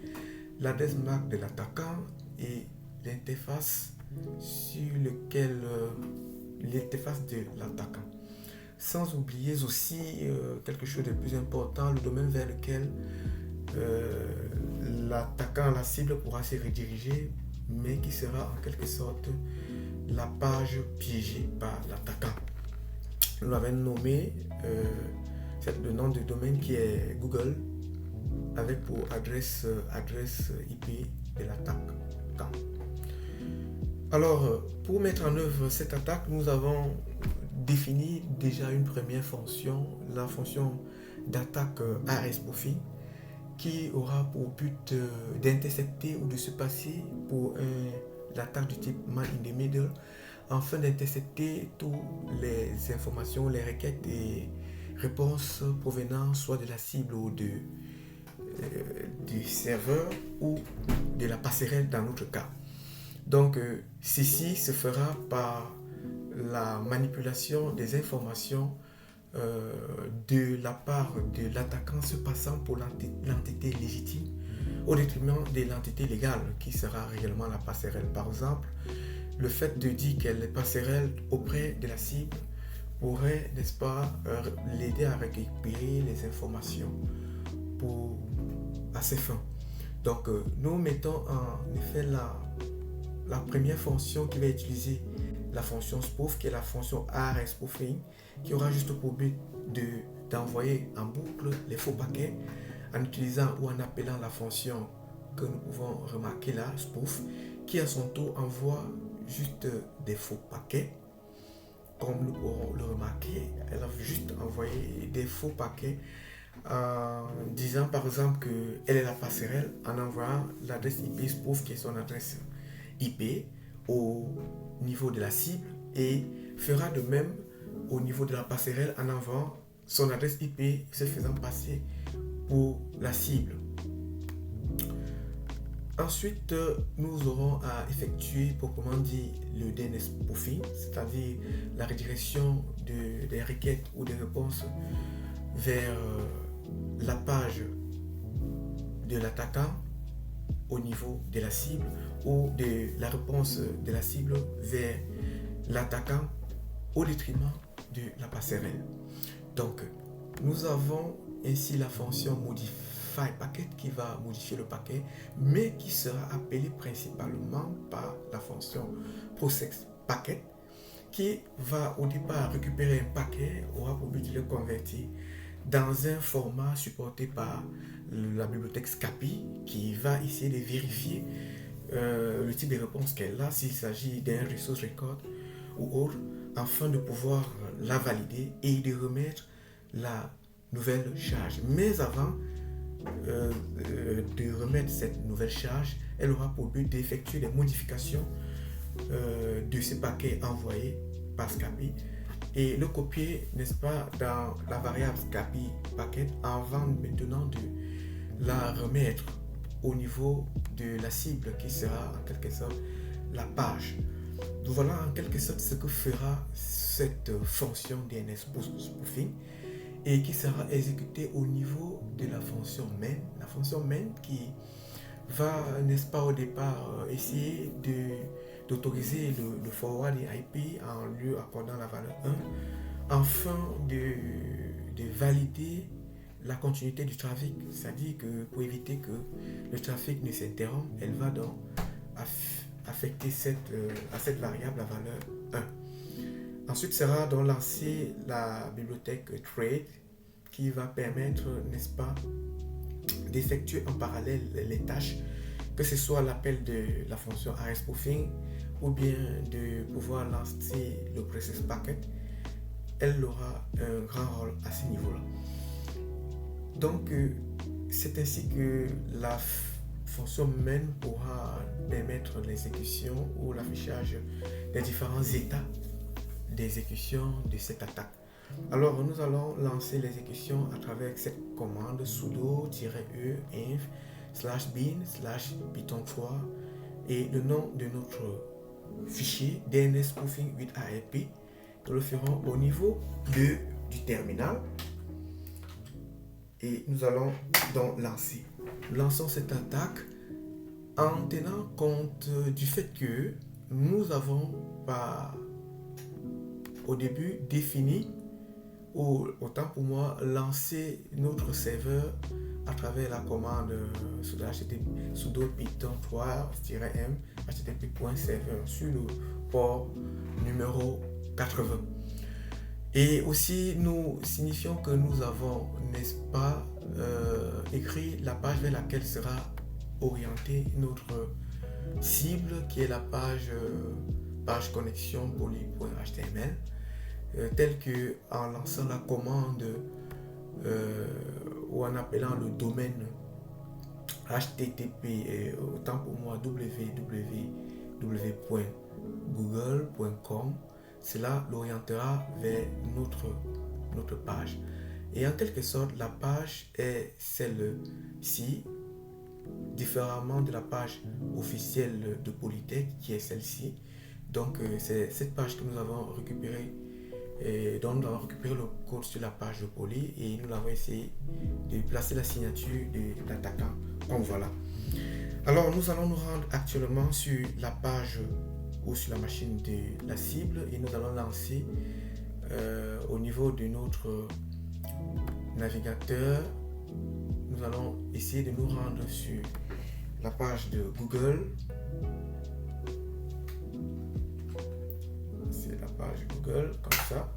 l'adresse MAC de l'attaquant et l'interface sur lequel l'interface de l'attaquant. Sans oublier aussi quelque chose de plus important, le domaine vers lequel l'attaquant, la cible pourra se rediriger, mais qui sera en quelque sorte la page piégée par l'attaquant. Nous l'avons nommé le nom de domaine qui est Google, avec pour adresse IP de l'attaquant. Alors, pour mettre en œuvre cette attaque, nous avons défini déjà une première fonction, la fonction d'attaque ARSpoofing, qui aura pour but d'intercepter ou de se passer pour l'attaque du type man in the middle, afin d'intercepter toutes les informations, les requêtes et réponses provenant soit de la cible ou du serveur ou de la passerelle dans notre cas. Donc, ceci se fera par la manipulation des informations de la part de l'attaquant se passant pour l'entité légitime au détriment de l'entité légale qui sera réellement la passerelle. Par exemple, le fait de dire qu'elle est passerelle auprès de la cible pourrait, n'est-ce pas, l'aider à récupérer les informations à ces fins. Donc, nous mettons en effet la première fonction qui va utiliser la fonction spoof, qui est la fonction ARSpoofing, qui aura juste pour but d'envoyer en boucle les faux paquets en utilisant ou en appelant la fonction que nous pouvons remarquer là, spoof, qui à son tour envoie juste des faux paquets. Comme nous pourrons le remarquer, elle a juste envoyé des faux paquets en disant par exemple qu'elle est la passerelle en envoyant l'adresse IP spoof qui est son adresse IP au niveau de la cible et fera de même au niveau de la passerelle en envoyant son adresse IP se faisant passer pour la cible. Ensuite, nous aurons à effectuer proprement dit le DNS spoofing, c'est-à-dire la redirection des requêtes ou des réponses vers la page de l'attaquant au niveau de la cible ou de la réponse de la cible vers l'attaquant au détriment de la passerelle. Donc, nous avons ainsi la fonction modify packet qui va modifier le paquet, mais qui sera appelée principalement par la fonction process packet qui va au départ récupérer un paquet, aura pour but de le convertir dans un format supporté par la bibliothèque Scapy qui va essayer de vérifier le type de réponse qu'elle a, s'il s'agit d'un resource record ou autre, afin de pouvoir la valider et de remettre la nouvelle charge. Mais avant de remettre cette nouvelle charge, elle aura pour but d'effectuer des modifications de ces paquets envoyés par Scapy et le copier, n'est-ce pas, dans la variable Scapy packet avant maintenant de la remettre au niveau de la cible qui sera en quelque sorte la page. Donc voilà en quelque sorte ce que fera cette fonction DNS spoofing et qui sera exécutée au niveau de la fonction main. La fonction main qui va, n'est-ce pas, au départ essayer d'autoriser le forward IP en lui accordant la valeur 1 afin de valider la continuité du trafic. C'est-à-dire que pour éviter que le trafic ne s'interrompe, elle va donc affecter à cette variable la valeur 1. Ensuite sera donc lancée la bibliothèque Trade qui va permettre, n'est-ce pas, d'effectuer en parallèle les tâches, que ce soit l'appel de la fonction rspoofing ou bien de pouvoir lancer le process packet. Elle aura un grand rôle à ce niveau-là. Donc, c'est ainsi que la fonction main pourra permettre l'exécution ou l'affichage des différents états d'exécution de cette attaque. Alors, nous allons lancer l'exécution à travers cette commande sudo-e inf/bin/python3 et le nom de notre fichier DNS spoofing with ARP. Nous le ferons au niveau du terminal et nous allons donc lancer. Lançons cette attaque en tenant compte du fait que nous avons au début défini, ou autant pour moi, lancer notre serveur à travers la commande sudo python3-m http.server sur le port numéro 80. Et aussi nous signifions que nous avons, n'est-ce pas, écrit la page vers laquelle sera orientée notre cible, qui est la page connexion poly.html, telle que en lançant la commande ou en appelant le domaine http autant pour moi www.google.com, cela l'orientera vers notre page. Et en quelque sorte, la page est celle-ci, différemment de la page officielle de Polytech qui est celle-ci. Donc c'est cette page que nous avons récupérée, dont nous avons récupéré le code sur la page de Poly et nous avons essayé de placer la signature de l'attaquant. Donc voilà. Alors nous allons nous rendre actuellement sur la page ou sur la machine de la cible et nous allons lancer au niveau de notre navigateur. Nous allons essayer de nous rendre sur la page de Google. C'est la page Google, comme ça.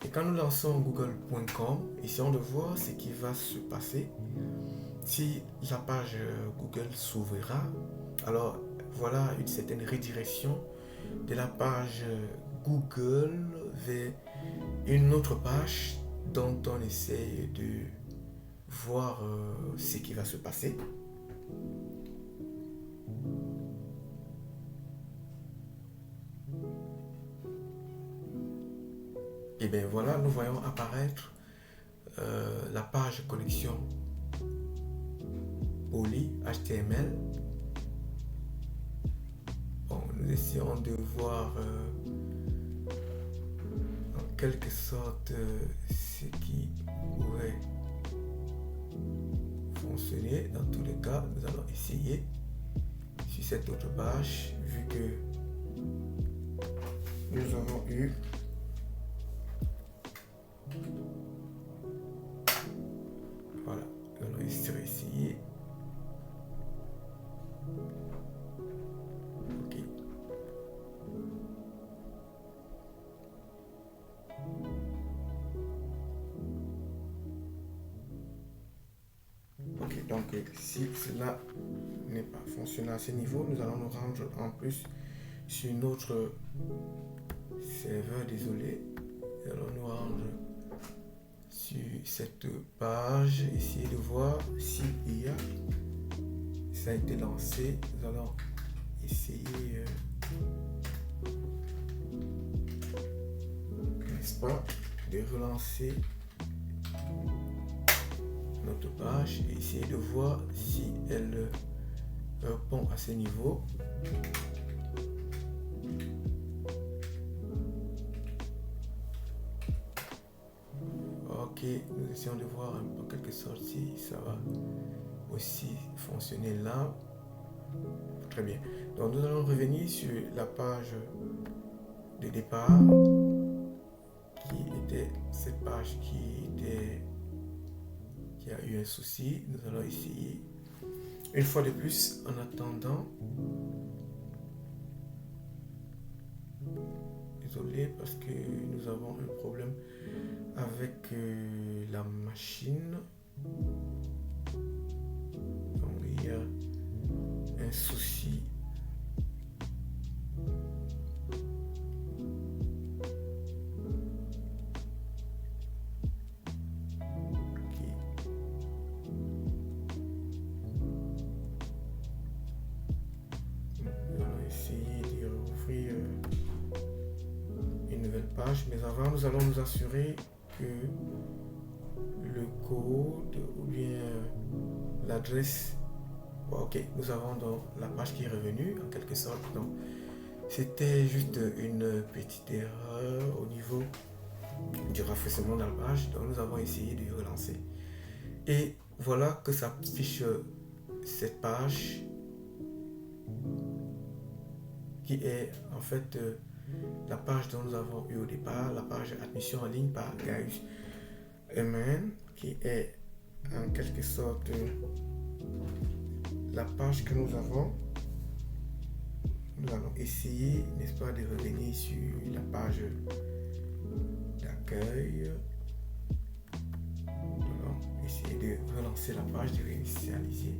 Et quand nous lançons google.com, essayons de voir ce qui va se passer. Si la page Google s'ouvrira, alors voilà une certaine redirection de la page Google vers une autre page dont on essaie de voir ce qui va se passer. Et bien voilà, nous voyons apparaître la page connexion Poly HTML. Bon, nous essayons de voir en quelque sorte ce qui pourrait fonctionner. Dans tous les cas, nous allons essayer sur cette autre page, vu que nous avons eu voilà, nous allons essayer. Ok. Ok, donc si cela n'est pas fonctionnant à ce niveau, nous allons nous rendre en plus sur notre serveur, désolé. Nous allons nous rendre sur cette page, essayer de voir s'il y a, ça a été lancé. Nous allons essayer, n'est-ce pas, de relancer notre page et essayer de voir si elle répond à ce niveau. Ok, nous essayons de voir en quelque sorte si ça va aussi fonctionner là. Très bien. Donc nous allons revenir sur la page de départ, qui était cette page qui a eu un souci. Nous allons essayer une fois de plus en attendant. Désolé parce que nous avons un problème avec la machine. Donc il y a un souci. Mais avant, nous allons nous assurer que le code ou bien l'adresse. Ok, nous avons donc la page qui est revenue en quelque sorte. Donc, c'était juste une petite erreur au niveau du rafraîchissement de la page. Donc, nous avons essayé de relancer. Et voilà que ça affiche cette page qui est en fait la page dont nous avons eu au départ, la page admission en ligne par Gaius Eman, qui est en quelque sorte la page que nous avons. Nous allons essayer, n'est-ce pas, de revenir sur la page d'accueil. Nous allons essayer de relancer la page, de réinitialiser.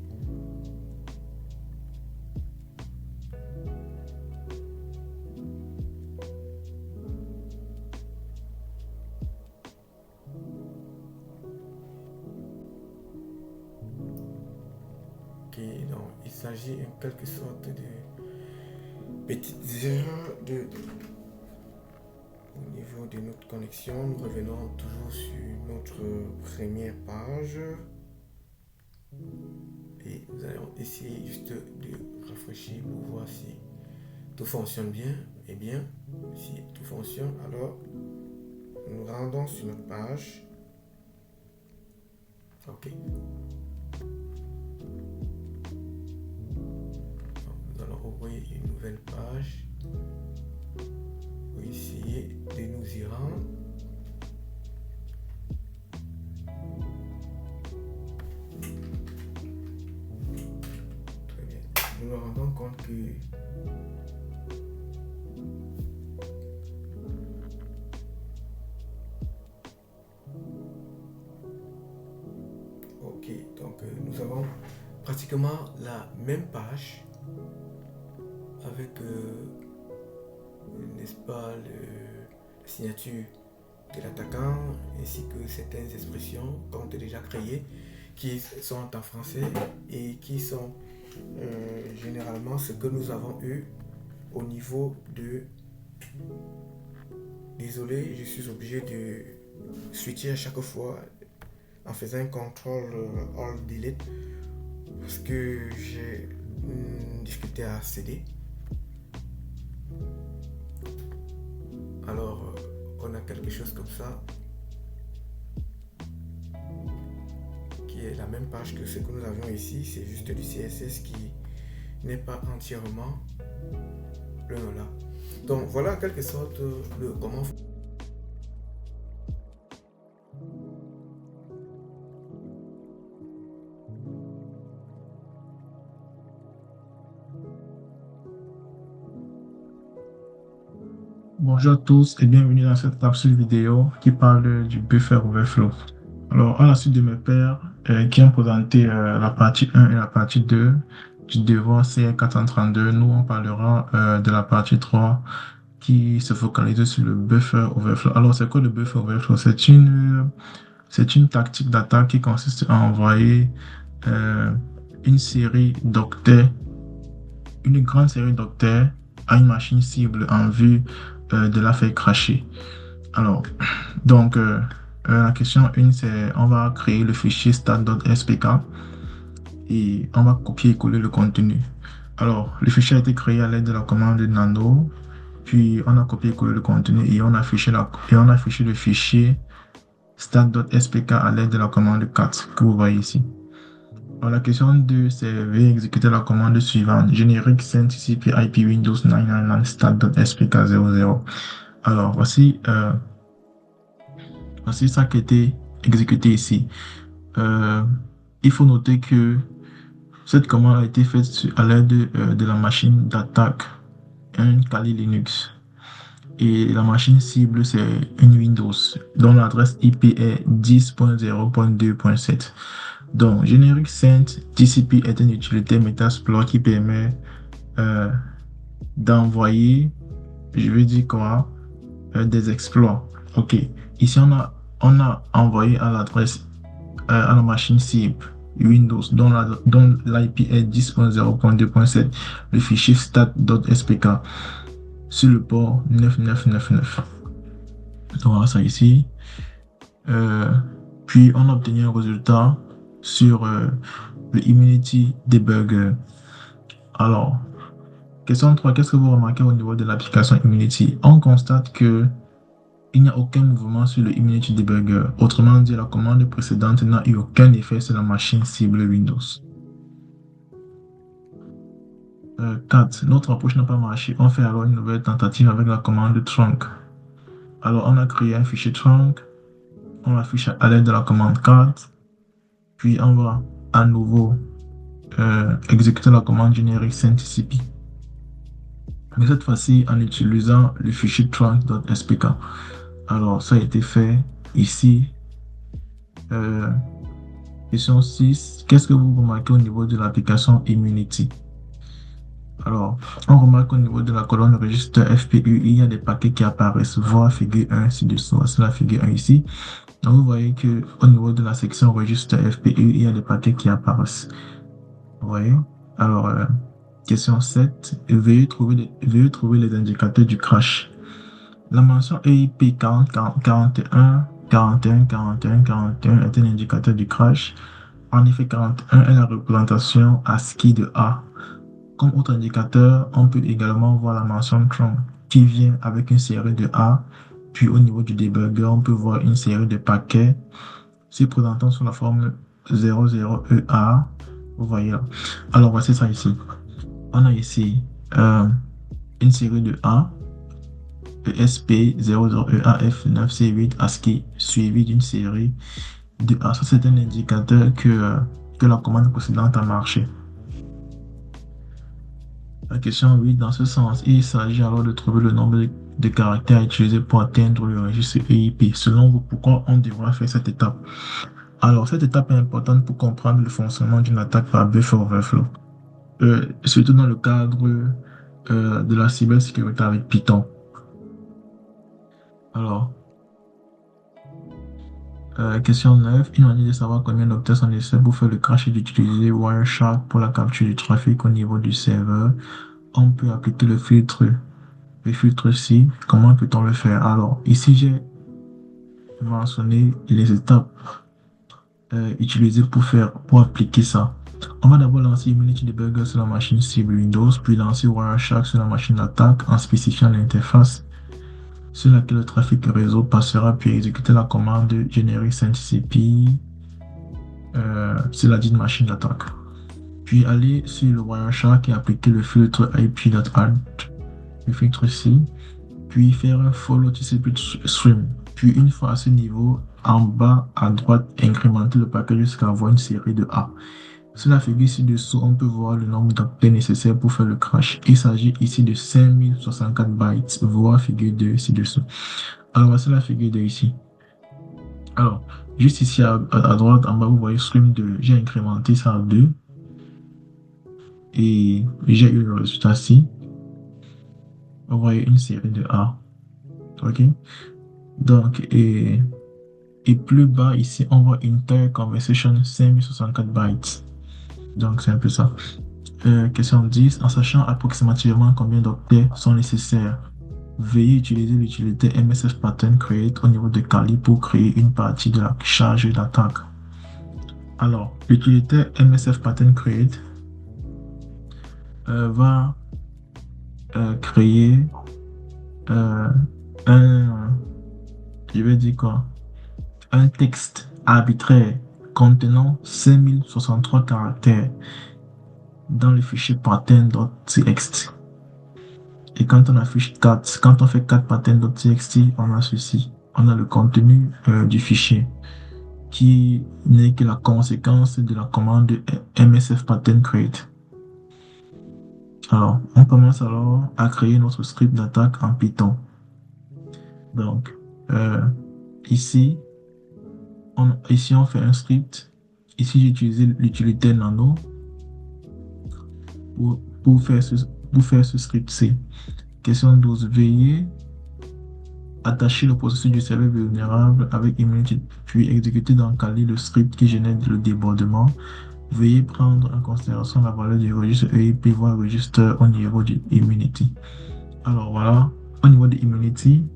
Donc, il s'agit en quelque sorte de petites erreurs au niveau de notre connexion. Nous revenons toujours sur notre première page et nous allons essayer juste de rafraîchir pour voir si tout fonctionne bien. Et bien, si tout fonctionne, alors nous rendons sur notre page. Ok. Ouvrir une nouvelle page pour essayer de nous y rendre. Très bien. Nous nous rendons compte que ok, donc nous avons pratiquement la même page avec, n'est-ce pas, la signature de l'attaquant ainsi que certaines expressions qu'on a déjà créées qui sont en français et qui sont généralement ce que nous avons eu au niveau de Désolé, je suis obligé de switcher à chaque fois en faisant un contrôle Alt Delete parce que j'ai une difficulté à accéder. Alors, on a quelque chose comme ça qui est la même page que ce que nous avions ici. C'est juste du CSS qui n'est pas entièrement le là. Donc, voilà en quelque sorte le comment. Bonjour à tous et bienvenue dans cette capsule vidéo qui parle du buffer overflow. Alors, à la suite de mes pairs qui ont présenté la partie 1 et la partie 2 du devoir CR432, nous on parlera de la partie 3 qui se focalise sur le buffer overflow. Alors, c'est quoi le buffer overflow? C'est une tactique d'attaque qui consiste à envoyer une série d'octets, une grande série d'octets à une machine cible en vue de la faire crasher. Alors, donc, la question 1, c'est on va créer le fichier stat.spk et on va copier et coller le contenu. Alors, le fichier a été créé à l'aide de la commande nano, puis on a copié et collé le contenu et on a affiché le fichier stat.spk à l'aide de la commande cat que vous voyez ici. Alors, la question 2, c'est veuillez exécuter la commande suivante, generic send TCP IP Windows 999 stat.spk00. Alors, voici ça qui a été exécuté ici. Il faut noter que cette commande a été faite à l'aide de la machine d'attaque, un Kali Linux. Et la machine cible, c'est une Windows dont l'adresse IP est 10.0.2.7. Donc, Generic Send TCP est une utilité Metasploit qui permet d'envoyer, je veux dire quoi, des exploits. Ok, ici on a envoyé à l'adresse à la machine cible Windows dont l'IP est 10.0.2.7 le fichier stat.spk sur le port 9999. Donc voilà ça ici. Puis on a obtenu un résultat sur le Immunity Debugger. Alors, question 3, qu'est-ce que vous remarquez au niveau de l'application Immunity? On constate que il n'y a aucun mouvement sur le Immunity Debugger. Autrement dit, la commande précédente n'a eu aucun effet sur la machine cible Windows. 4. Notre approche n'a pas marché. On fait alors une nouvelle tentative avec la commande trunk. Alors, on a créé un fichier trunk. On l'affiche à l'aide de la commande cat. Puis, on va à nouveau exécuter la commande generic send TCP. Mais cette fois-ci, en utilisant le fichier trunk.spk. Alors, ça a été fait ici. Question 6. Qu'est-ce que vous remarquez au niveau de l'application Immunity? Alors, on remarque au niveau de la colonne registre FPU, il y a des paquets qui apparaissent. Voir figure 1 ci-dessous. C'est la figure 1 ici. Donc, vous voyez que au niveau de la section registre FPU, il y a des paquets qui apparaissent. Vous voyez? Alors, question 7. Veuillez trouver les indicateurs du crash. La mention EIP 40, 41, 41, 41, 41 est un indicateur du crash. En effet, 41 est la représentation ASCII de A. Comme autre indicateur, on peut également voir la mention trunk qui vient avec une série de A. Puis au niveau du debugger, on peut voir une série de paquets se présentant sous la forme 00EA. Vous voyez là. Alors voici ça ici. On a ici une série de A. ESP00EAF9C8 ASCII suivi d'une série de A. Ça, c'est un indicateur que la commande précédente a marché. La question 8, dans ce sens, il s'agit alors de trouver le nombre de caractères utilisés pour atteindre le registre EIP. Selon vous, pourquoi on devra faire cette étape? Alors, cette étape est importante pour comprendre le fonctionnement d'une attaque par buffer overflow, surtout dans le cadre de la cybersécurité avec Python. Alors, question 9, il m'a dit de savoir combien d'octets sont nécessaires pour faire le crash et d'utiliser Wireshark pour la capture du trafic au niveau du serveur. On peut appliquer le filtre le filtre ci, comment peut-on le faire? Alors, ici, j'ai mentionné les étapes utilisées pour appliquer ça. On va d'abord lancer Immunity Debugger sur la machine cible Windows, puis lancer Wireshark sur la machine d'attaque en spécifiant l'interface sur laquelle le trafic réseau passera, puis exécuter la commande Generic SendCP sur la dite machine d'attaque. Puis aller sur le Wireshark et appliquer le filtre IP.add, le filtre ci, puis faire un follow TCP stream. Puis une fois à ce niveau, en bas à droite, incrémenter le paquet jusqu'à avoir une série de A. Sur la figure ci-dessous, on peut voir le nombre d'octets nécessaires pour faire le crash. Il s'agit ici de 5064 bytes, voir figure 2 ci-dessous. Alors voici la figure 2 ici. Alors, juste ici à droite, en bas, vous voyez stream 2. J'ai incrémenté ça à 2. Et j'ai eu le résultat ici. Vous voyez une série de A. OK? Donc, et plus bas ici, on voit Inter Conversation 5064 bytes. Donc, c'est un peu ça. Question 10. En sachant approximativement combien d'octets sont nécessaires, veuillez utiliser l'utilité MSF Pattern Create au niveau de Kali pour créer une partie de la charge d'attaque. Alors, l'utilité MSF Pattern Create va créer un texte arbitraire contenant 5063 caractères dans le fichier pattern.txt. Et quand on affiche 4, quand on fait 4 pattern.txt, on a ceci. On a le contenu du fichier qui n'est que la conséquence de la commande MSF Pattern Create. Alors, on commence alors à créer notre script d'attaque en Python. Donc, ici, on fait un script. Ici, j'ai utilisé l'utilité nano pour faire ce script-ci. Question 12. Veuillez attacher le processus du serveur vulnérable avec Immunity, puis exécuter dans Kali le script qui génère le débordement. Veuillez prendre en considération la valeur du registre EIP, voire registre au niveau de Immunity. Alors voilà, au niveau de Immunity,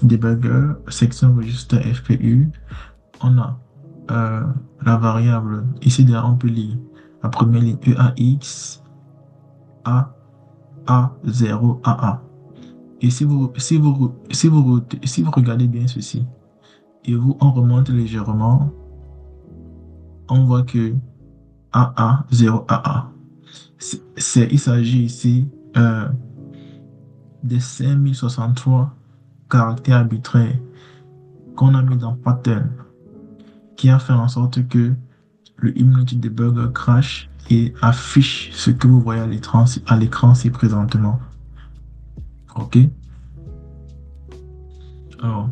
Debugger, section registre FPU, on a la variable, ici on peut lire la première ligne EAX A0 AA. Et si vous regardez bien ceci, et on remonte légèrement, on voit que AA0 AA. Il s'agit ici des 5063 caractères arbitraires qu'on a mis dans Pattern, qui a fait en sorte que le Immunity Debugger crash et affiche ce que vous voyez à l'écran ici présentement. OK? Alors,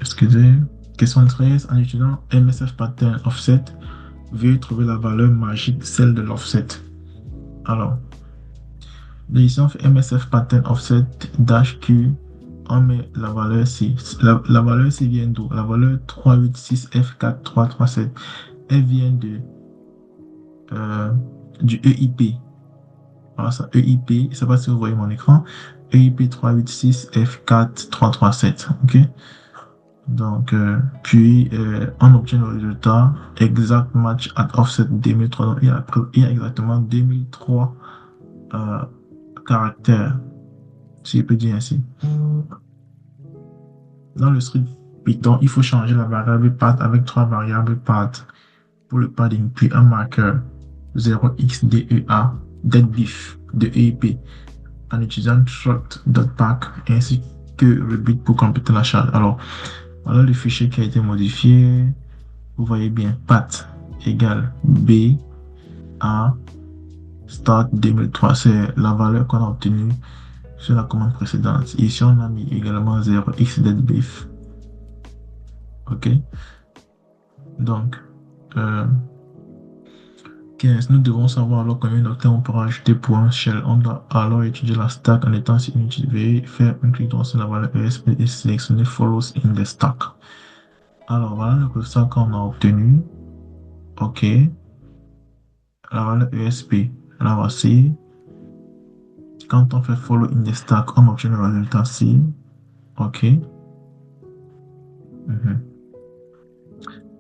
excusez. Question 13. En utilisant MSF Pattern Offset, veuillez trouver la valeur magique, celle de l'offset. Alors, ici on fait MSF Pattern Offset -Q, on met la valeur C. La valeur C vient d'où? La valeur 386F4337, elle vient du EIP. Voilà ça, EIP, je ne sais pas si vous voyez mon écran. EIP 386F4337, ok? Donc, puis on obtient le résultat exact match at offset 2003. Donc, il y a exactement 2003 caractères, si je peux dire ainsi. Dans le script Python, il faut changer la variable path avec 3 variables path pour le padding, puis un marqueur 0xDEA deadbeef de EIP en utilisant struct.pack ainsi que rebeat pour compléter la charge. Alors, voilà le fichier qui a été modifié. Vous voyez bien, path égale B A start 2003. C'est la valeur qu'on a obtenue sur la commande précédente. Ici, on a mis également 0xdeadbeef. OK. Donc, 15. Nous devons savoir alors combien d'octets on pourra ajouter pour un shell. On doit alors étudier la stack en étant sur Unity, faire un clic droit sur la valeur ESP et sélectionner Follows in the stack. Alors voilà le résultat qu'on a obtenu. OK. La valeur ESP, la voici. Quand on fait follow in the stack, on obtient le résultat ci. OK.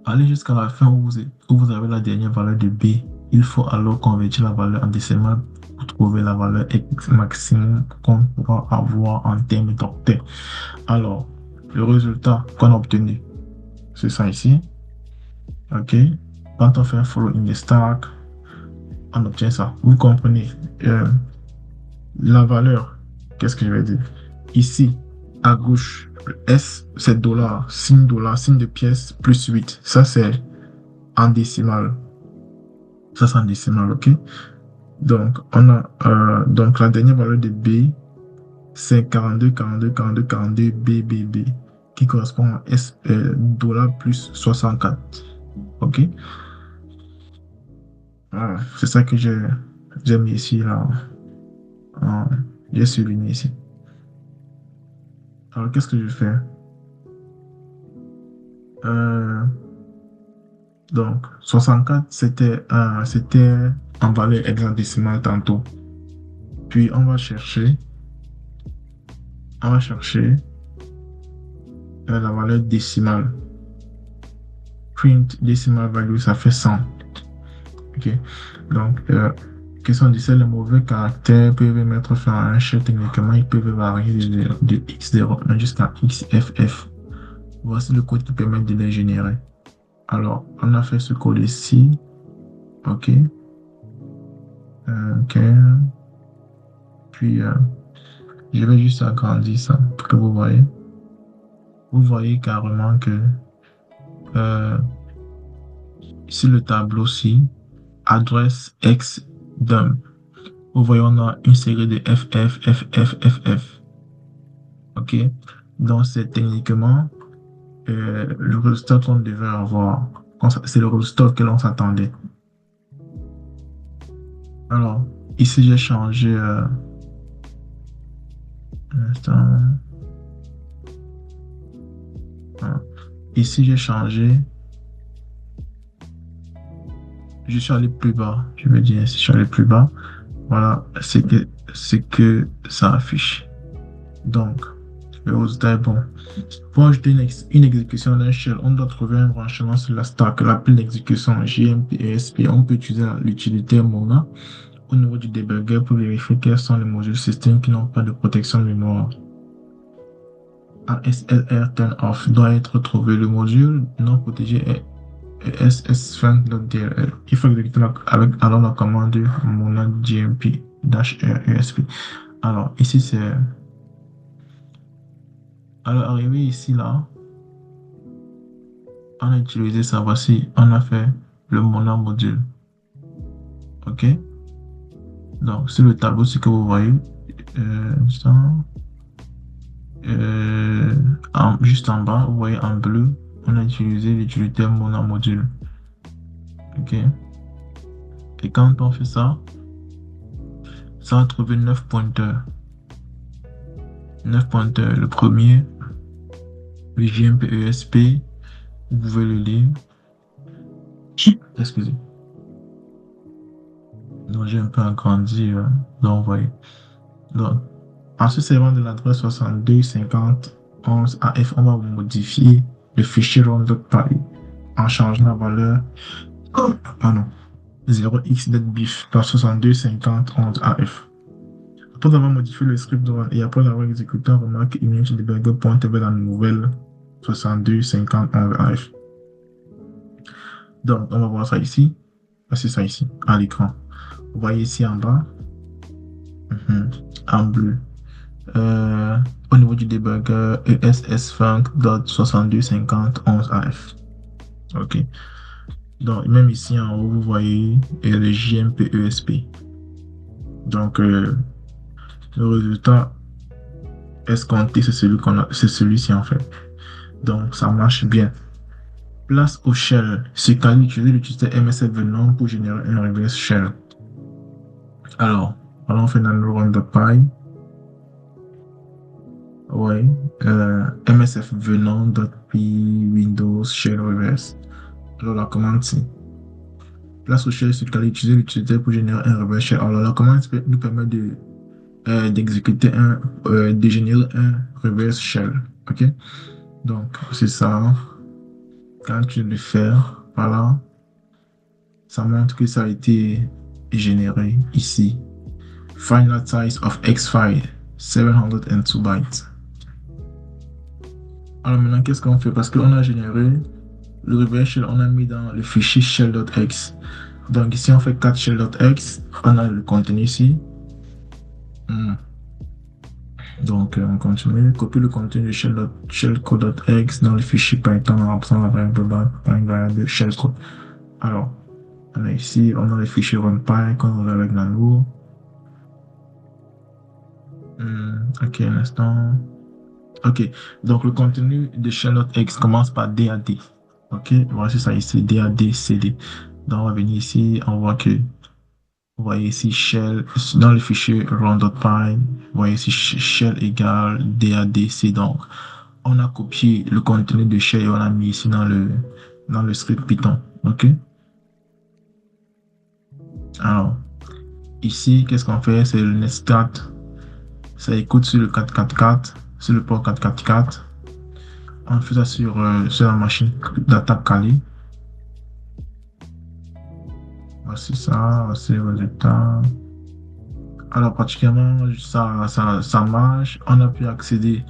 Allez jusqu'à la fin où vous avez la dernière valeur de B. Il faut alors convertir la valeur en décimale pour trouver la valeur maximum qu'on pourra avoir en termes d'octets. Alors, le résultat qu'on a obtenu, c'est ça ici. OK. Quand on fait un follow in the stack, on obtient ça. Vous comprenez la valeur. Qu'est-ce que je vais dire? Ici, à gauche, S, c'est $, signe de pièce, plus 8. Ça, c'est en décimale. Ça, c'est en décimale, OK? Donc, on a donc la dernière valeur de B, c'est 42, BBB, qui correspond à S, $ plus 64. OK? Voilà, c'est ça que j'ai mis ici, là. J'ai souligné ici. Alors, qu'est-ce que je fais? Donc, 64, c'était en valeur hexadécimale tantôt. Puis, on va chercher la valeur décimale. Print decimal value, ça fait 100. OK. Donc, question dit, les mauvais caractères peuvent mettre fin à un shell. Techniquement, ils peuvent varier de x0 jusqu'à xff. Voici le code qui permet de les générer. Alors, on a fait ce code ici. OK. OK. Puis, je vais juste agrandir ça pour que vous voyez. Vous voyez carrément que ici, le tableau-ci, adresse x dump. Vous voyez, on a une série de FF. OK. Donc, c'est techniquement le résultat qu'on devait avoir. C'est le résultat auquel on s'attendait. Alors, ici, j'ai changé ici, j'ai changé. Je suis allé plus bas. Je veux dire, si je suis allé plus bas, voilà, c'est que ça affiche. Donc, le résultat est bon. Pour ajouter une exécution d'un shell, on doit trouver un branchement sur la stack, la pile d'exécution JMP et SP. On peut utiliser l'utilité Mona au niveau du debugger pour vérifier quels sont les modules système qui n'ont pas de protection de mémoire. ASLR turn off doit être trouvé. Le module non protégé est ESSFunk.dll. Il faut exécuter avec alors la commande Mona JMP -ESP. Alors ici c'est. Alors arrivé ici là, on a utilisé ça. Voici, on a fait le Mona module. OK. Donc sur le tableau, ce que vous voyez, juste en bas, vous voyez en bleu, on a utilisé l'utilité Mona module. OK. Et quand on fait ça, ça va trouver 9 pointeurs. 9 pointeurs. Le premier, le JMP-ESP, vous pouvez le lire. Excusez. Donc j'ai un peu agrandi, donc vous voyez. Donc, en se servant de l'adresse 62.50.11.AF, on va modifier le fichier ROM.py en changeant la valeur 0x.bif dans 62.50.11.AF. Après avoir modifié le script de run et après avoir exécuté, on remarque que image debugger pointe vers la nouvelle 62.50.11.AF. Donc, on va voir ça ici. C'est ça ici, à l'écran. Vous voyez ici en bas, en bleu. Au niveau du debugger, ESSFunk.62.50.11.AF. OK. Donc, même ici en haut, vous voyez le JMP-ESP. Donc, le résultat escompté, c'est celui-ci en fait. Donc, ça marche bien. Place au shell. Ce cas utiliser l'utilité MSF venant pour générer un reverse shell. Alors, on fait dans le run.py. Ouais. MSF venant.py Windows shell reverse. Alors, la commande c'est place au shell, ce cas utiliser l'utilité pour générer un reverse shell. Alors, la commande nous permet de d'exécuter de générer un reverse shell. OK? Donc, c'est ça. Quand tu le fais, voilà, ça montre que ça a été généré ici. Final size of X file, 702 bytes. Alors maintenant, qu'est-ce qu'on fait? Parce qu'on a généré le reverse shell, on a mis dans le fichier shell.x. Donc ici, on fait 4 shell.x. On a le contenu ici. Donc, on continue. Copier le contenu de shellcode.x dans le fichier Python en absent la variable shellcode. Alors, on a ici, on a le fichier rumpy qu'on a avec Nano. Ok, un instant. Ok, donc le contenu de shell.x commence par DAD. Ok, voici ça ici, DAD, CD. Donc, on va venir ici, on voit que, vous voyez ici shell, dans le fichier run.py, vous voyez ici shell égale DADC. Donc, on a copié le contenu de shell et on a mis ici dans le script Python. Ok. Alors, ici, qu'est-ce qu'on fait? C'est le netstat. Ça écoute sur le 444, sur le port 444. On fait ça sur la machine d'attaque Kali. Voici ça, voici le résultat. Alors, pratiquement, ça marche. On a pu accéder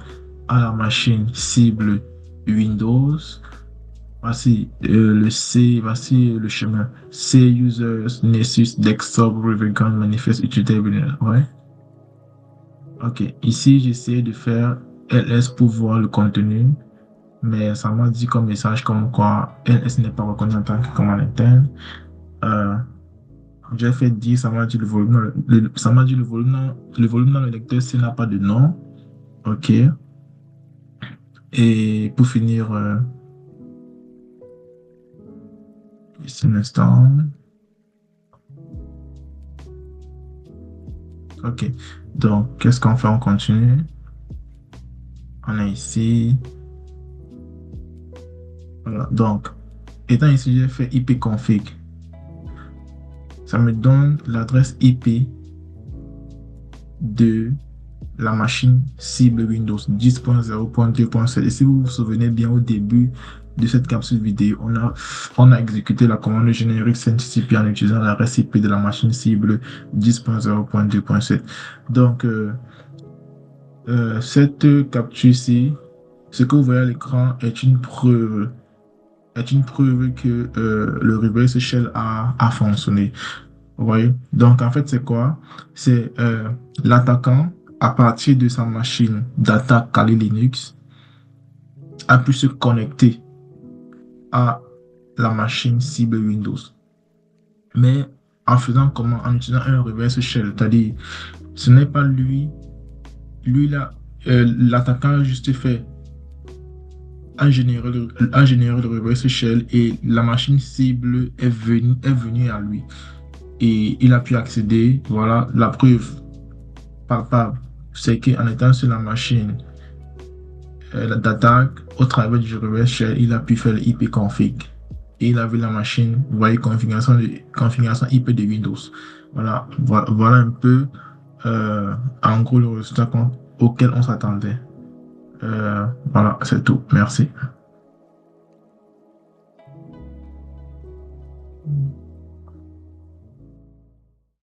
à la machine cible Windows. Voici voici le chemin. C users Nessus desktop Rivergun manifest utility. Ouais. Ok. Ici, j'essaie de faire ls pour voir le contenu, mais ça m'a dit comme message comme quoi ls n'est pas reconnu en tant que commande interne. J'ai fait 10, ça m'a dit le volume, ça m'a dit le volume dans le lecteur s'il n'a pas de nom. Ok. Et pour finir, ici un instant. Ok. Donc, qu'est-ce qu'on fait? On continue. On est ici. Voilà. Donc, étant ici, j'ai fait ipconfig. Ça me donne l'adresse IP de la machine cible Windows 10.0.2.7. Et si vous vous souvenez bien, au début de cette capsule vidéo, on a exécuté la commande générique CentCP en utilisant l'adresse IP de la machine cible 10.0.2.7. Donc, cette capture-ci, ce que vous voyez à l'écran est une preuve que le reverse shell a fonctionné. Vous voyez? Donc, en fait, c'est quoi? C'est l'attaquant, à partir de sa machine d'attaque Kali Linux, a pu se connecter à la machine cible Windows. Mais en faisant comment? En utilisant un reverse shell. C'est-à-dire, ce n'est pas lui là, l'attaquant a juste fait a généré le reverse shell et la machine cible est venue à lui. Et il a pu accéder. Voilà, la preuve palpable, c'est qu'en étant sur la machine d'attaque, au travers du reverse shell, il a pu faire le ipconfig. Et il a vu la machine, vous voyez, configuration IP de Windows. Voilà un peu, en gros, le résultat auquel on s'attendait. Voilà, c'est tout. Merci.